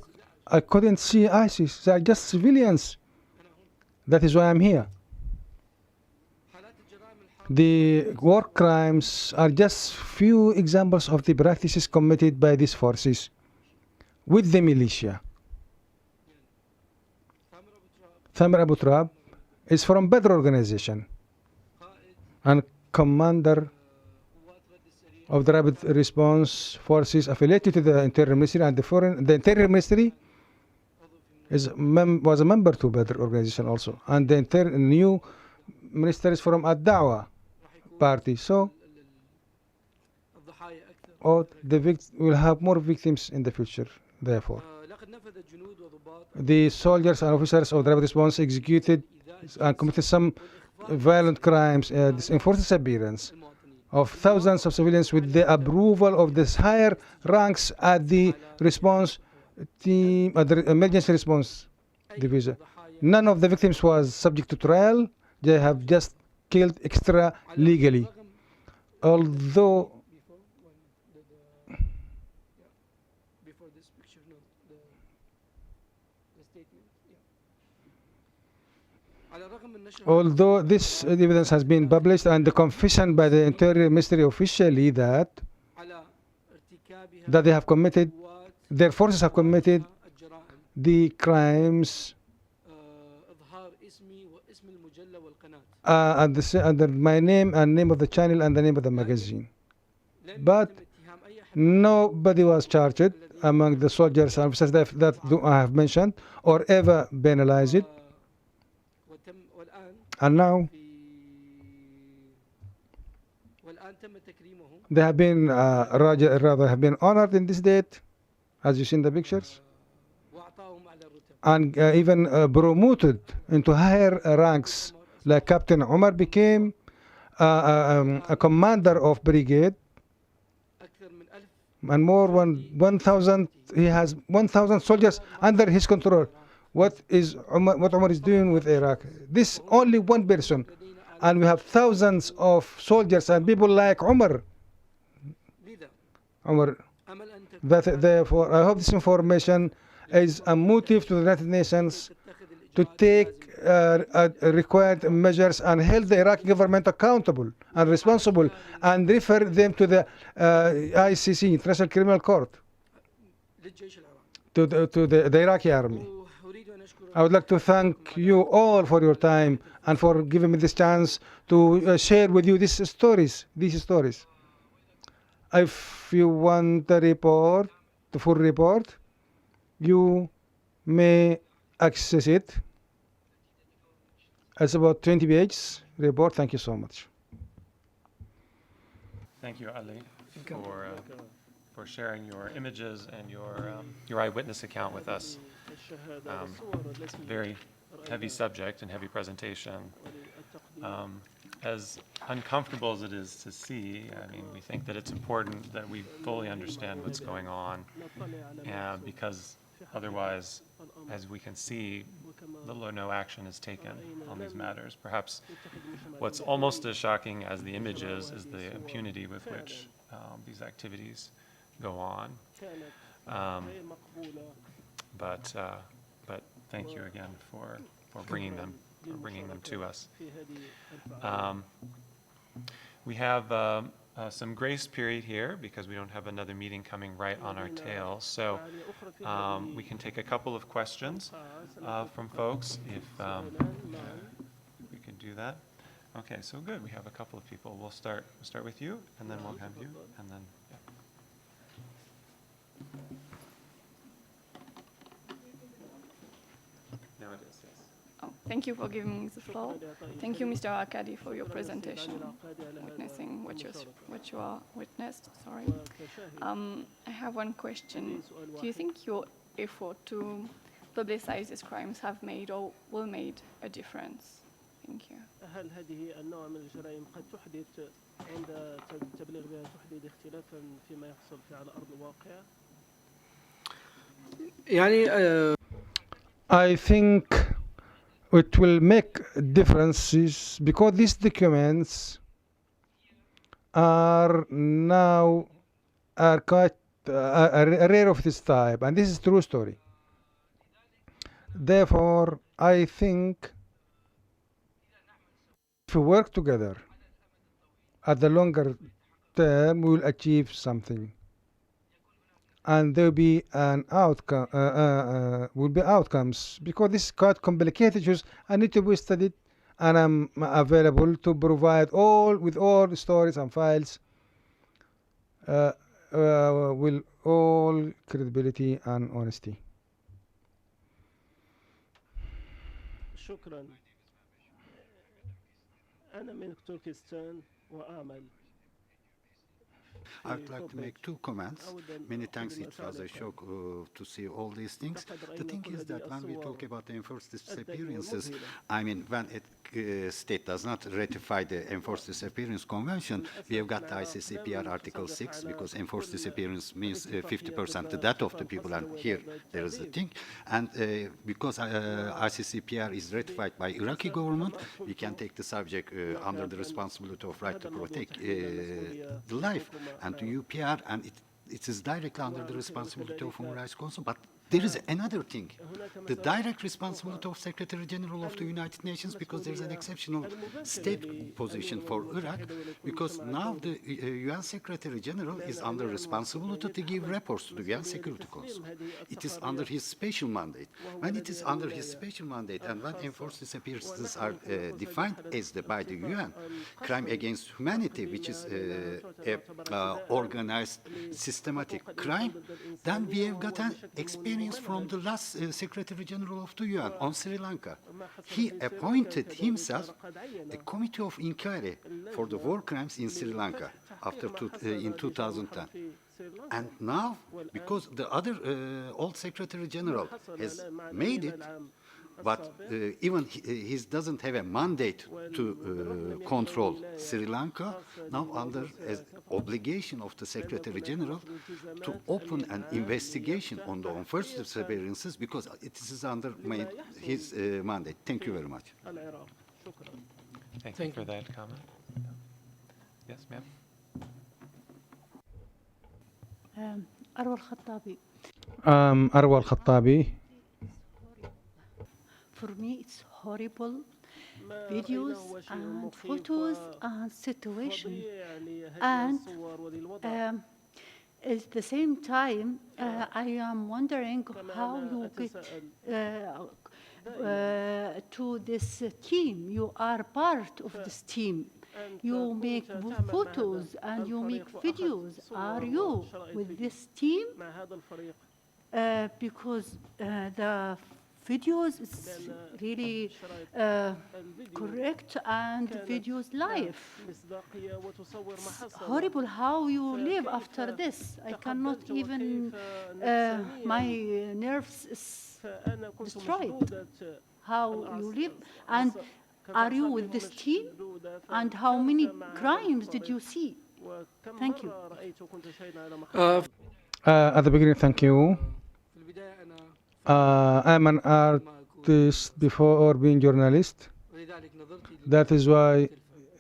I couldn't see ISIS. They are just civilians. That is why I'm here. The war crimes are just few examples of the practices committed by these forces with the militia. Thamir Abu Turab is from Badr organization and commander of the rapid response forces affiliated to the Interior Ministry, and the Interior Ministry was a member to Badr organization also, and the new minister is from Ad-Dawah party. So will have more victims in the future, therefore. The soldiers and officers of the rapid response executed and committed some violent crimes, enforced disappearance of thousands of civilians with the approval of the higher ranks at the response team, at the emergency response division. None of the victims was subject to trial. They have just killed extra legally. Although this evidence has been published and the confession by the Interior Ministry officially that they have committed, their forces have committed the crimes under my name and name of the channel and the name of the magazine. But nobody was charged among the soldiers and officers that I have mentioned or ever penalized. And now they have been rather have been honored in this date, as you see in the pictures, and even promoted into higher ranks. Like Captain Omar became a commander of brigade, and more than 1,000. He has 1,000 soldiers under his control. What Omar is doing with Iraq? This only one person, and we have thousands of soldiers and people like Omar. Therefore, I hope this information is a motive to the United Nations to take required measures and hold the Iraqi government accountable and responsible, and refer them to the ICC, International Criminal Court, to the Iraqi army. I would like to thank you all for your time and for giving me this chance to share with you these stories. If you want the report, the full report, you may access it. It's about 20 pages report. Thank you so much. Thank you, Ali, for sharing your images and your eyewitness account with us. Very heavy subject and heavy presentation. As uncomfortable as it is to see, I mean, we think that it's important that we fully understand what's going on, because otherwise, as we can see, little or no action is taken on these matters. Perhaps what's almost as shocking as the images is the impunity with which these activities go on. But thank you again for bringing them to us. We have some grace period here because we don't have another meeting coming right on our tail. So we can take a couple of questions from folks if we could do that. Okay, so good. We have a couple of people. We'll start with you, and then we'll have you, and then. Yeah. Now it is, yes. Oh, thank you for giving me the floor. Thank you, Mr. Arkady, for your presentation, witnessing what you are witnessed. Sorry. I have one question. Do you think your effort to publicize these crimes have made or will made a difference Thank you. هل هذه النوع من الجرائم قد تحدث عند التبليغ بها تحدث اختلافا فيما يحصل على أرض الواقع؟ يعني I think it will make differences because these documents are now quite rare of this type, and this is true story. Therefore, I think if we work together at the longer term, we will achieve something, and there will be an outcome. Will be outcomes because this is quite complicated issues. I need to be studied, and I'm available to provide all the stories and files with all credibility and honesty. شكرا. أنا من تركستان وأعمل. I would like to make two comments. Many thanks. It was a shock to see all these things. The thing is that when we talk about the enforced disappearances, I mean, when a state does not ratify the Enforced Disappearance Convention, we have got the ICCPR Article 6, because enforced disappearance means 50% the death of the people, and here there is the thing. And because ICCPR is ratified by Iraqi government, we can take the subject under the responsibility of right to protect the life, and to UPR, and it is directly under the responsibility of Human Rights Council. But there is another thing, the direct responsibility of Secretary General of the United Nations, because there's an exceptional state position for Iraq, because now the UN Secretary General is under responsibility to give reports to the UN Security Council. It is under his special mandate. When it is under his special mandate, and when enforced disappearances are defined as by the UN, crime against humanity, which is organized systematic crime, then we have got an experience from the last Secretary General of the UN on Sri Lanka. He appointed himself a committee of inquiry for the war crimes in Sri Lanka in 2010. And now, because the other old Secretary General has made it, but even he doesn't have a mandate to control Sri Lanka, now under obligation of the Secretary General to open an investigation on the enforced disappearances, because it is under his mandate. Thank you very much. Thank you for that comment. Yes, ma'am. أروى الخطابي. For me, it's horrible videos and photos and situation. And at the same time, I am wondering how you get to this team. You are part of this team. You make photos and you make videos. Are you with this team? Because the videos is really correct, and videos live. It's horrible how you live after this. I cannot even, my nerves is destroyed. How you live, and are you with this team? And how many crimes did you see? Thank you. At the beginning, thank you. I'm an artist before being journalist. That is why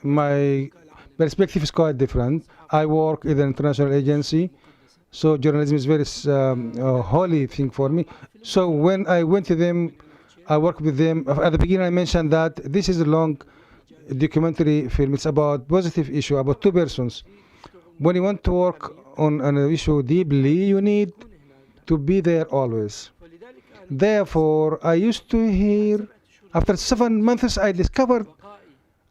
my perspective is quite different. I work in an international agency, so journalism is very holy thing for me. So when I went to them, I worked with them. At the beginning, I mentioned that this is a long documentary film. It's about positive issue, about two persons. When you want to work on an issue deeply, you need to be there always. Therefore, I used to hear, after 7 months, I discovered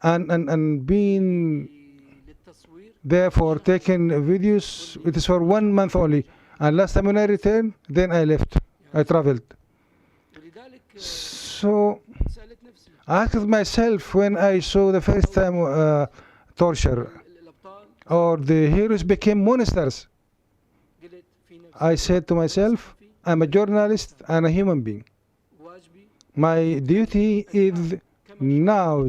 and been therefore taken videos. It is for 1 month only. And last time when I returned, then I left. I traveled. So I asked myself when I saw the first time torture, or the heroes became monsters. I said to myself, I'm a journalist and a human being. My duty is now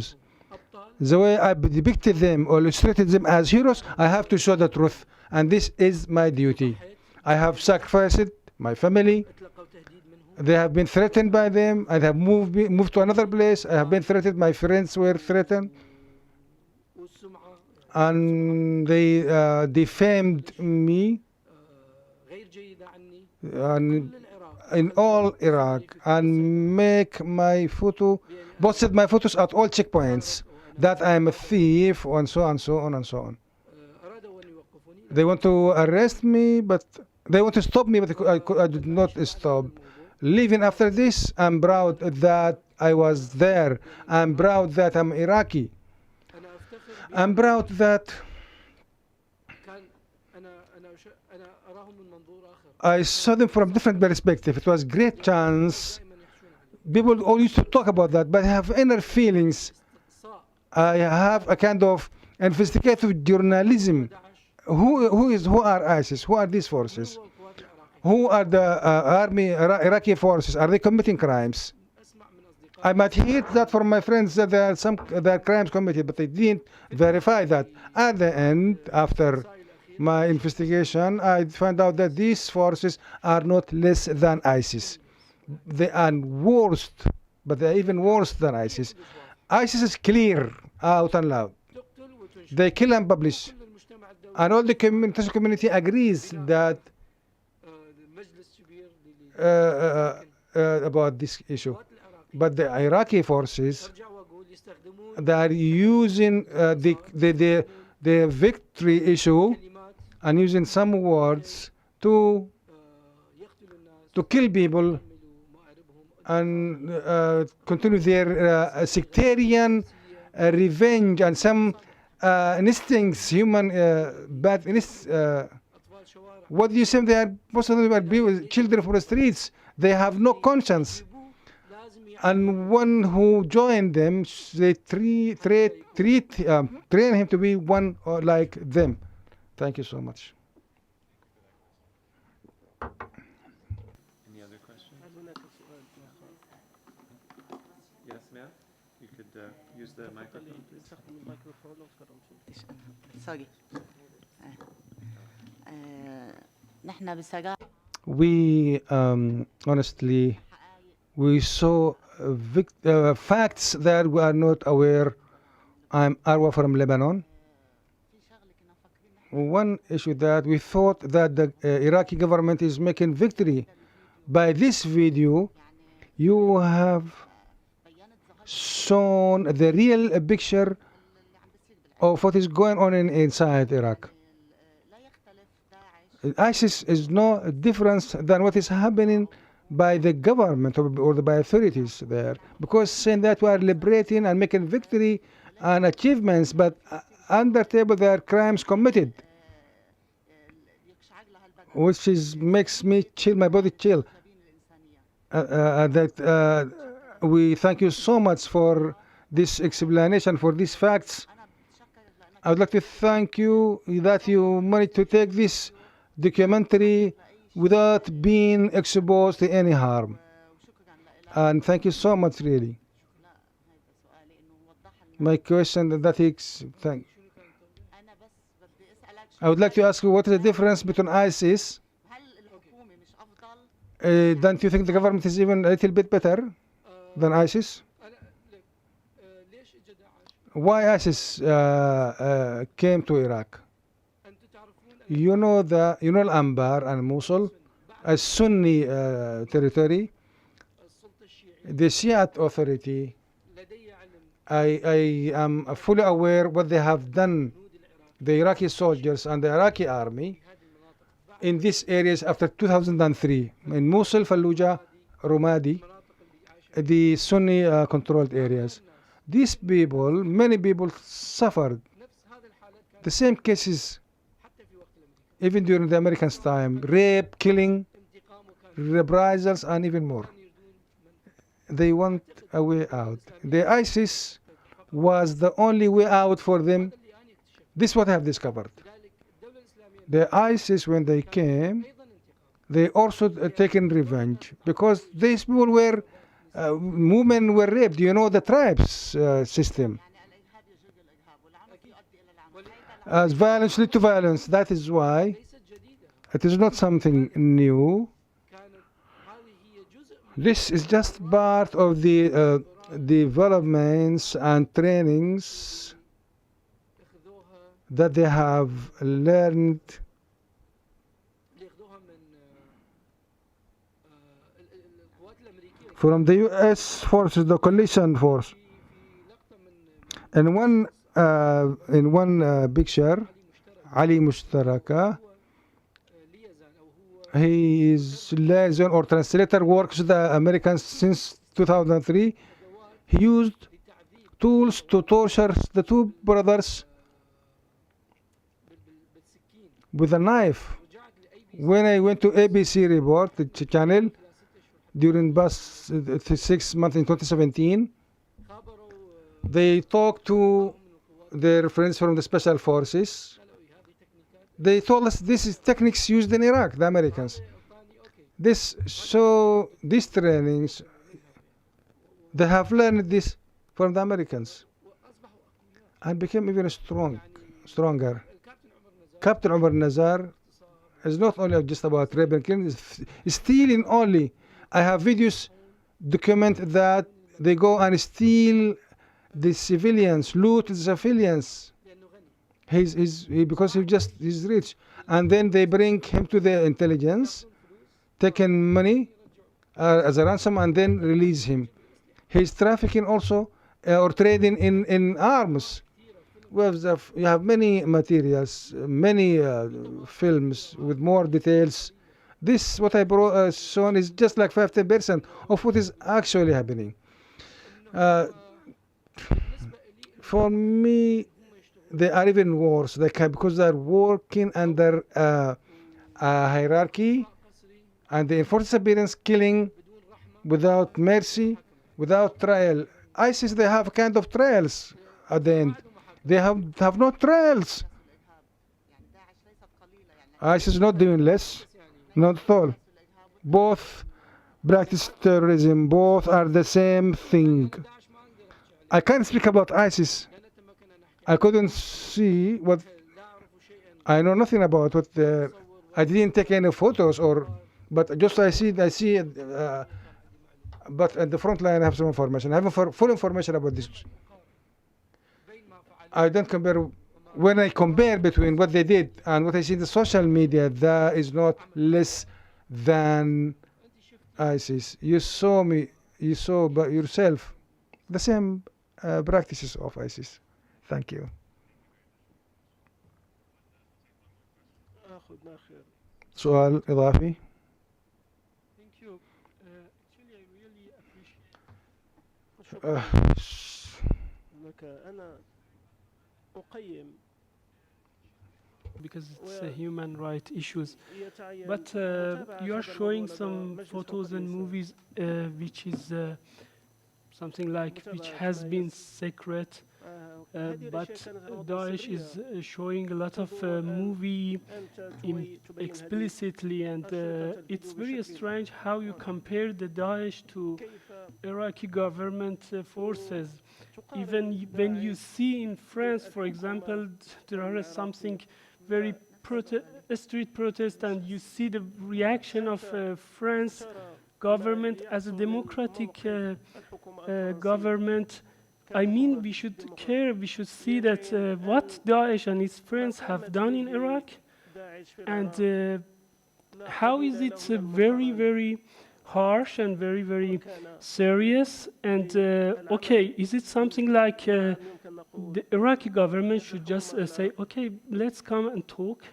The way I depicted them or illustrated them as heroes, I have to show the truth. And this is my duty. I have sacrificed my family. They have been threatened by them. I have moved to another place. I have been threatened. My friends were threatened. And they defamed me in all Iraq and posted my photos at all checkpoints that I am a thief and so on, so on, and so on. They want to arrest me, but they want to stop me, but I did not stop. Living after this, I'm proud that I was there. I'm proud that I'm Iraqi. I'm proud that I saw them from a different perspective. It was a great chance. People all used to talk about that, but I have inner feelings. I have a kind of investigative journalism. Who are ISIS? Who are these forces? Who are the Iraqi forces? Are they committing crimes? I might hear that from my friends that there are crimes committed, but they didn't verify that. At the end, after my investigation, I found out that these forces are not less than ISIS. They are worse, but they are even worse than ISIS. ISIS is clear, out and loud. They kill and publish. And all the international community agrees that about this issue. But the Iraqi forces, they are using the victory issue and using some words to kill people and continue their sectarian revenge and some instincts, human bad instincts. What do you say? They are most of them are children from the streets. They have no conscience. And one who joined them, they train him to be one like them. Thank you so much. Any other questions? Yes, ma'am? You could use the microphone, please. Sorry. نحن بسجاع We honestly, we saw facts that we are not aware. I'm Arwa from Lebanon. One issue that we thought that the Iraqi government is making victory. By this video, you have shown the real picture of what is going on inside Iraq. ISIS is no different than what is happening by the government or by authorities there, because saying that we are liberating and making victory and achievements, but under table there are crimes committed, which makes me chill, my body chill. We thank you so much for this explanation, for these facts. I would like to thank you that you managed to take this documentary without being exposed to any harm. And thank you so much, really. My question that is, I would like to ask you, what is the difference between ISIS? Don't you think the government is even a little bit better than ISIS? Why ISIS came to Iraq? You know Al-Anbar and Mosul, a Sunni territory. The Shiite authority, I am fully aware what they have done, the Iraqi soldiers and the Iraqi army in these areas after 2003, in Mosul, Fallujah, Rumadi, the Sunni controlled areas. These people, many people suffered the same cases even during the Americans' time: rape, killing, reprisals, and even more. They want a way out. The ISIS was the only way out for them. This is what I have discovered. The ISIS, when they came, they also taken revenge, because these people were, women were raped. You know the tribes system. as violence lead to violence. That is why it is not something new. This is just part of the developments and trainings that they have learned from the U.S. forces, the coalition force. And one picture, Ali Mushtaraka, he is liaison or translator, works with the Americans since 2003. He used tools to torture the two brothers with a knife. When I went to ABC report, the channel, during past 6 months in 2017, they talked to their friends from the special forces. They told us this is techniques used in Iraq, the Americans. These trainings, they have learned this from the Americans and became even stronger. Captain Umar Nazar is not only just about rape and killing, it's stealing only. I have videos document that they go and steal the civilians, loot the civilians. Because he's rich, and then they bring him to the intelligence, taking money as a ransom, and then release him. He's trafficking also or trading in arms. You have many materials, many films with more details. This what I brought shown is just like 15% of what is actually happening. For me, they are even worse. Because they are working under a hierarchy, and the enforced disappearance, killing without mercy, without trial. ISIS, they have kind of trials at the end. They have no trials. ISIS is not doing less, not at all. Both practice terrorism. Both are the same thing. I can't speak about ISIS. I couldn't see what. I know nothing about what. I didn't take any photos but just I see. But at the front line, I have some information. I have full information about this. I don't compare. When I compare between what they did and what I see in the social media, that is not less than ISIS. You saw by yourself the same practices of ISIS. Thank you. سؤال إضافي. Thank you. Actually, I really appreciate أنا أقيم because it's human rights issues. But you are showing some photos and movies which is something like which has been secret. But Daesh is showing a lot of movie explicitly, and it's very strange how you compare the Daesh to Iraqi government forces. Even when you see in France, for example, there is something very street protest, and you see the reaction of France government as a democratic government. I mean, we should care, we should see that what Daesh and its friends have done in Iraq, and how is it very, very harsh and very, very serious. And okay, is it something like the Iraqi government should just say, okay, let's come and talk?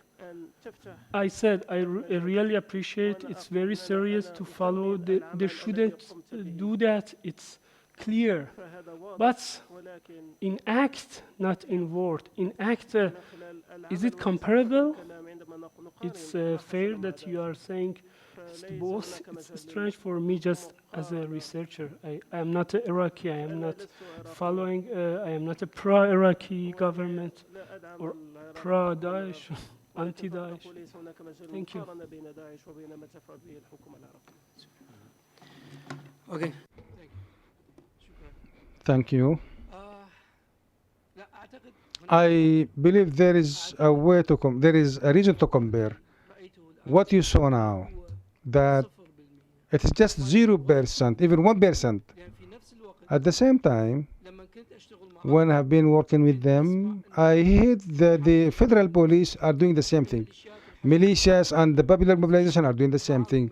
I said, I really appreciate it's very serious to follow. They shouldn't do that. It's clear, but in act, not in word. In act, is it comparable? It's fair that you are saying it's both. It's strange for me, just as a researcher. I am not an Iraqi. I am not following. I am not a pro-Iraqi government or pro-Daesh, anti-Daesh. Thank you. Okay. Thank you. I believe there is a way to there is a reason to compare. What you saw now, that it is just 0%, even 1%. At the same time, when I've been working with them, I heard that the federal police are doing the same thing. Militias and the popular mobilization are doing the same thing.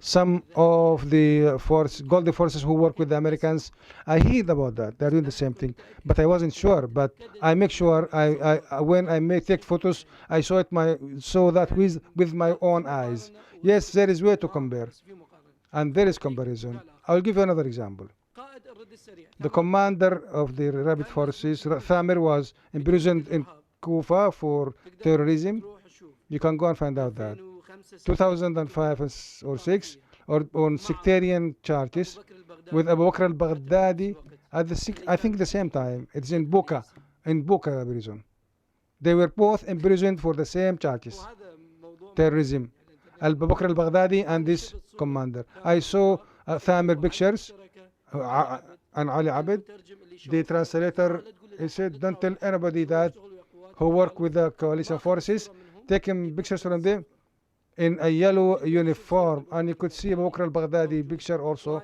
Some of the golden forces who work with the Americans, I heard about that. They're doing the same thing, but I wasn't sure. But I make sure when I may take photos, I saw that with my own eyes. Yes, there is way to compare, and there is comparison. I'll give you another example. The commander of the rapid forces, Thamer, was imprisoned in Kufa for terrorism. You can go and find out that. 2005 or 6, or on sectarian charges, with Abu Bakr al-Baghdadi at I think the same time. It's in Buka prison. They were both imprisoned for the same charges, terrorism. Abu Bakr al-Baghdadi and this commander. I saw Thamer pictures, and Ali Abed, the translator. He said, "Don't tell anybody that who work with the coalition forces, taking pictures from them in a yellow uniform." And you could see Abu Bakr al-Baghdadi picture also.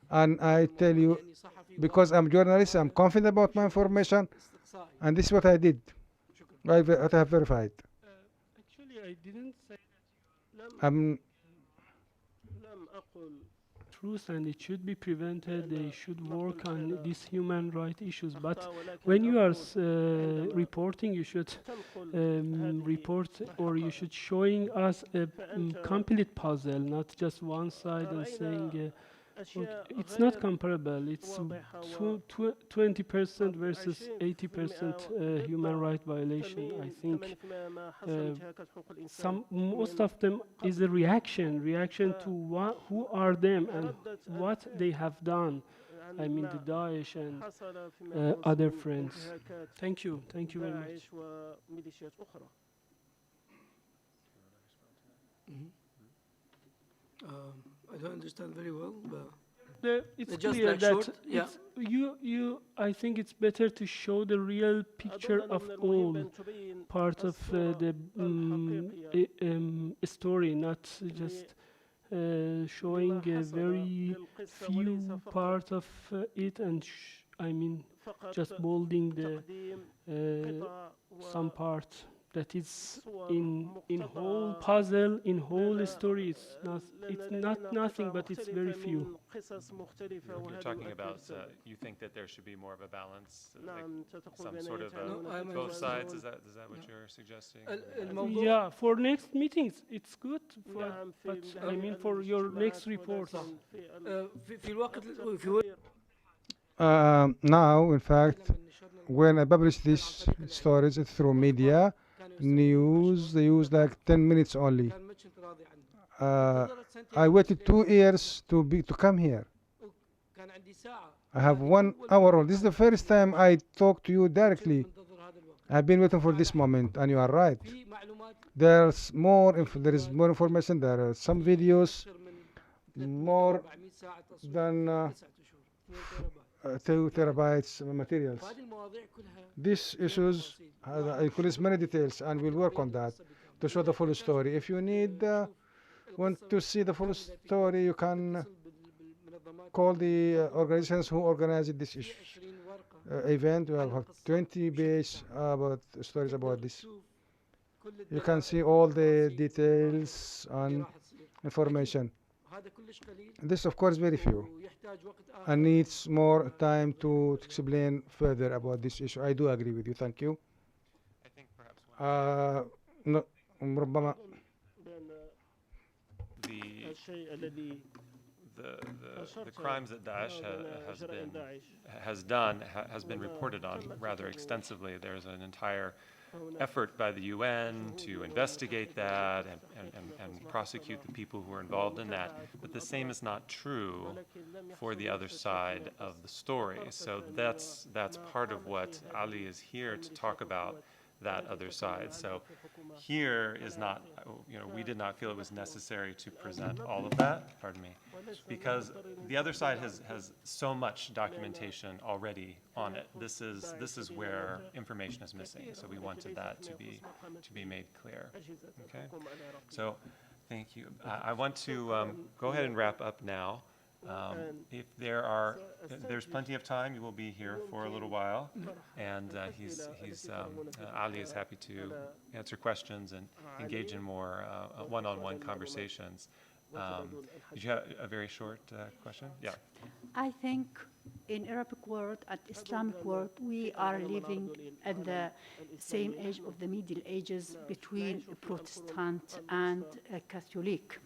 And I tell you, because I'm a journalist, I'm confident about my information, and this is what I did. I have verified. Actually, I didn't say I'm truth, and it should be prevented. They should work on these human rights issues. But when you are reporting, you should report, or you should showing us a complete puzzle, not just one side and saying it's not comparable. It's 20% versus 80% human right violation. I think most of them is a reaction to who are them and what they have done. I mean the Daesh and other friends. Thank you very much. I don't understand very well, but It's just clear like that short, yeah. I think it's better to show the real picture of all part of the story, not just showing a very few part of it, and I mean just bolding the some part that is in whole puzzle, in whole story. It's not nothing, but it's very few. You're talking about, you think that there should be more of a balance, like some sort of both sides. Is that what you're suggesting? Yeah, for next meetings, it's good. But I mean for your next report. Now, in fact, when I publish these stories through media, news, they use like 10 minutes only. I waited 2 years to come here. I have 1 hour. This is the first time I talk to you directly. I've been waiting for this moment, and you are right. There is more information. There are some videos, more than 2 terabytes materials. These issues includes many details, and we'll work on that to show the full story. If you want to see the full story, you can call the organizations who organized this event. We have 20 pages about stories about this. You can see all the details and information. This, of course, very few, and needs more time to explain further about this issue. I do agree with you. Thank you. I think perhaps ربما the crimes that Daesh has been reported on rather extensively. There's an entire effort by the UN to investigate that and prosecute the people who are involved in that. But the same is not true for the other side of the story. So that's part of what Ali is here to talk about, that other side. So here is not, we did not feel it was necessary to present all of that, pardon me, because the other side has so much documentation already on it. This is where information is missing. So we wanted that to be made clear. Okay. So thank you. I want to go ahead and wrap up now. If there's plenty of time, you will be here for a little while, and Ali is happy to answer questions and engage in more one-on-one conversations. Did you have a very short question? Yeah. I think in Arabic world and Islamic world, we are living in the same age of the Middle Ages between Protestant and Catholic.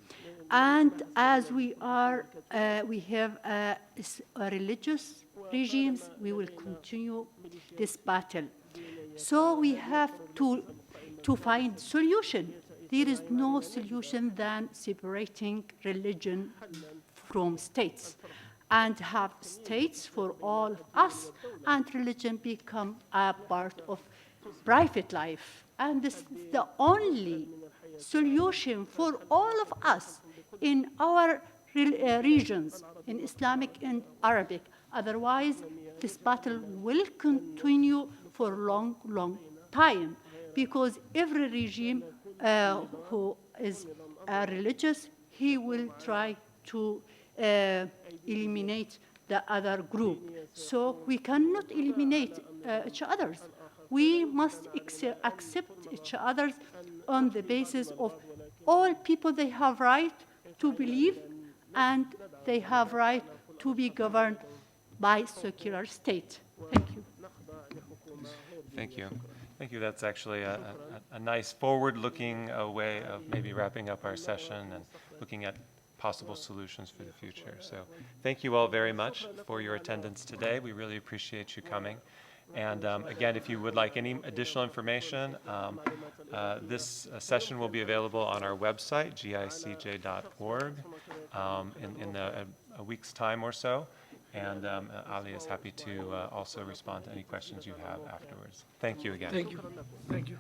And as we have religious regimes, we will continue this battle. So we have to find solution. There is no solution than separating religion from states, and have states for all of us, and religion become a part of private life. And this is the only solution for all of us in our regions, in Islamic and Arabic. Otherwise, this battle will continue for a long, long time, because every regime who is religious, he will try to eliminate the other group. So we cannot eliminate each other. We must accept each other on the basis of all people, they have right to believe, and they have right to be governed by secular state. Thank you. Thank you. Thank you. That's actually a nice forward-looking way of maybe wrapping up our session and looking at possible solutions for the future. So thank you all very much for your attendance today. We really appreciate you coming. And again, if you would like any additional information, this session will be available on our website, gicj.org, in a week's time or so. And Ali is happy to also respond to any questions you have afterwards. Thank you again. Thank you. Thank you.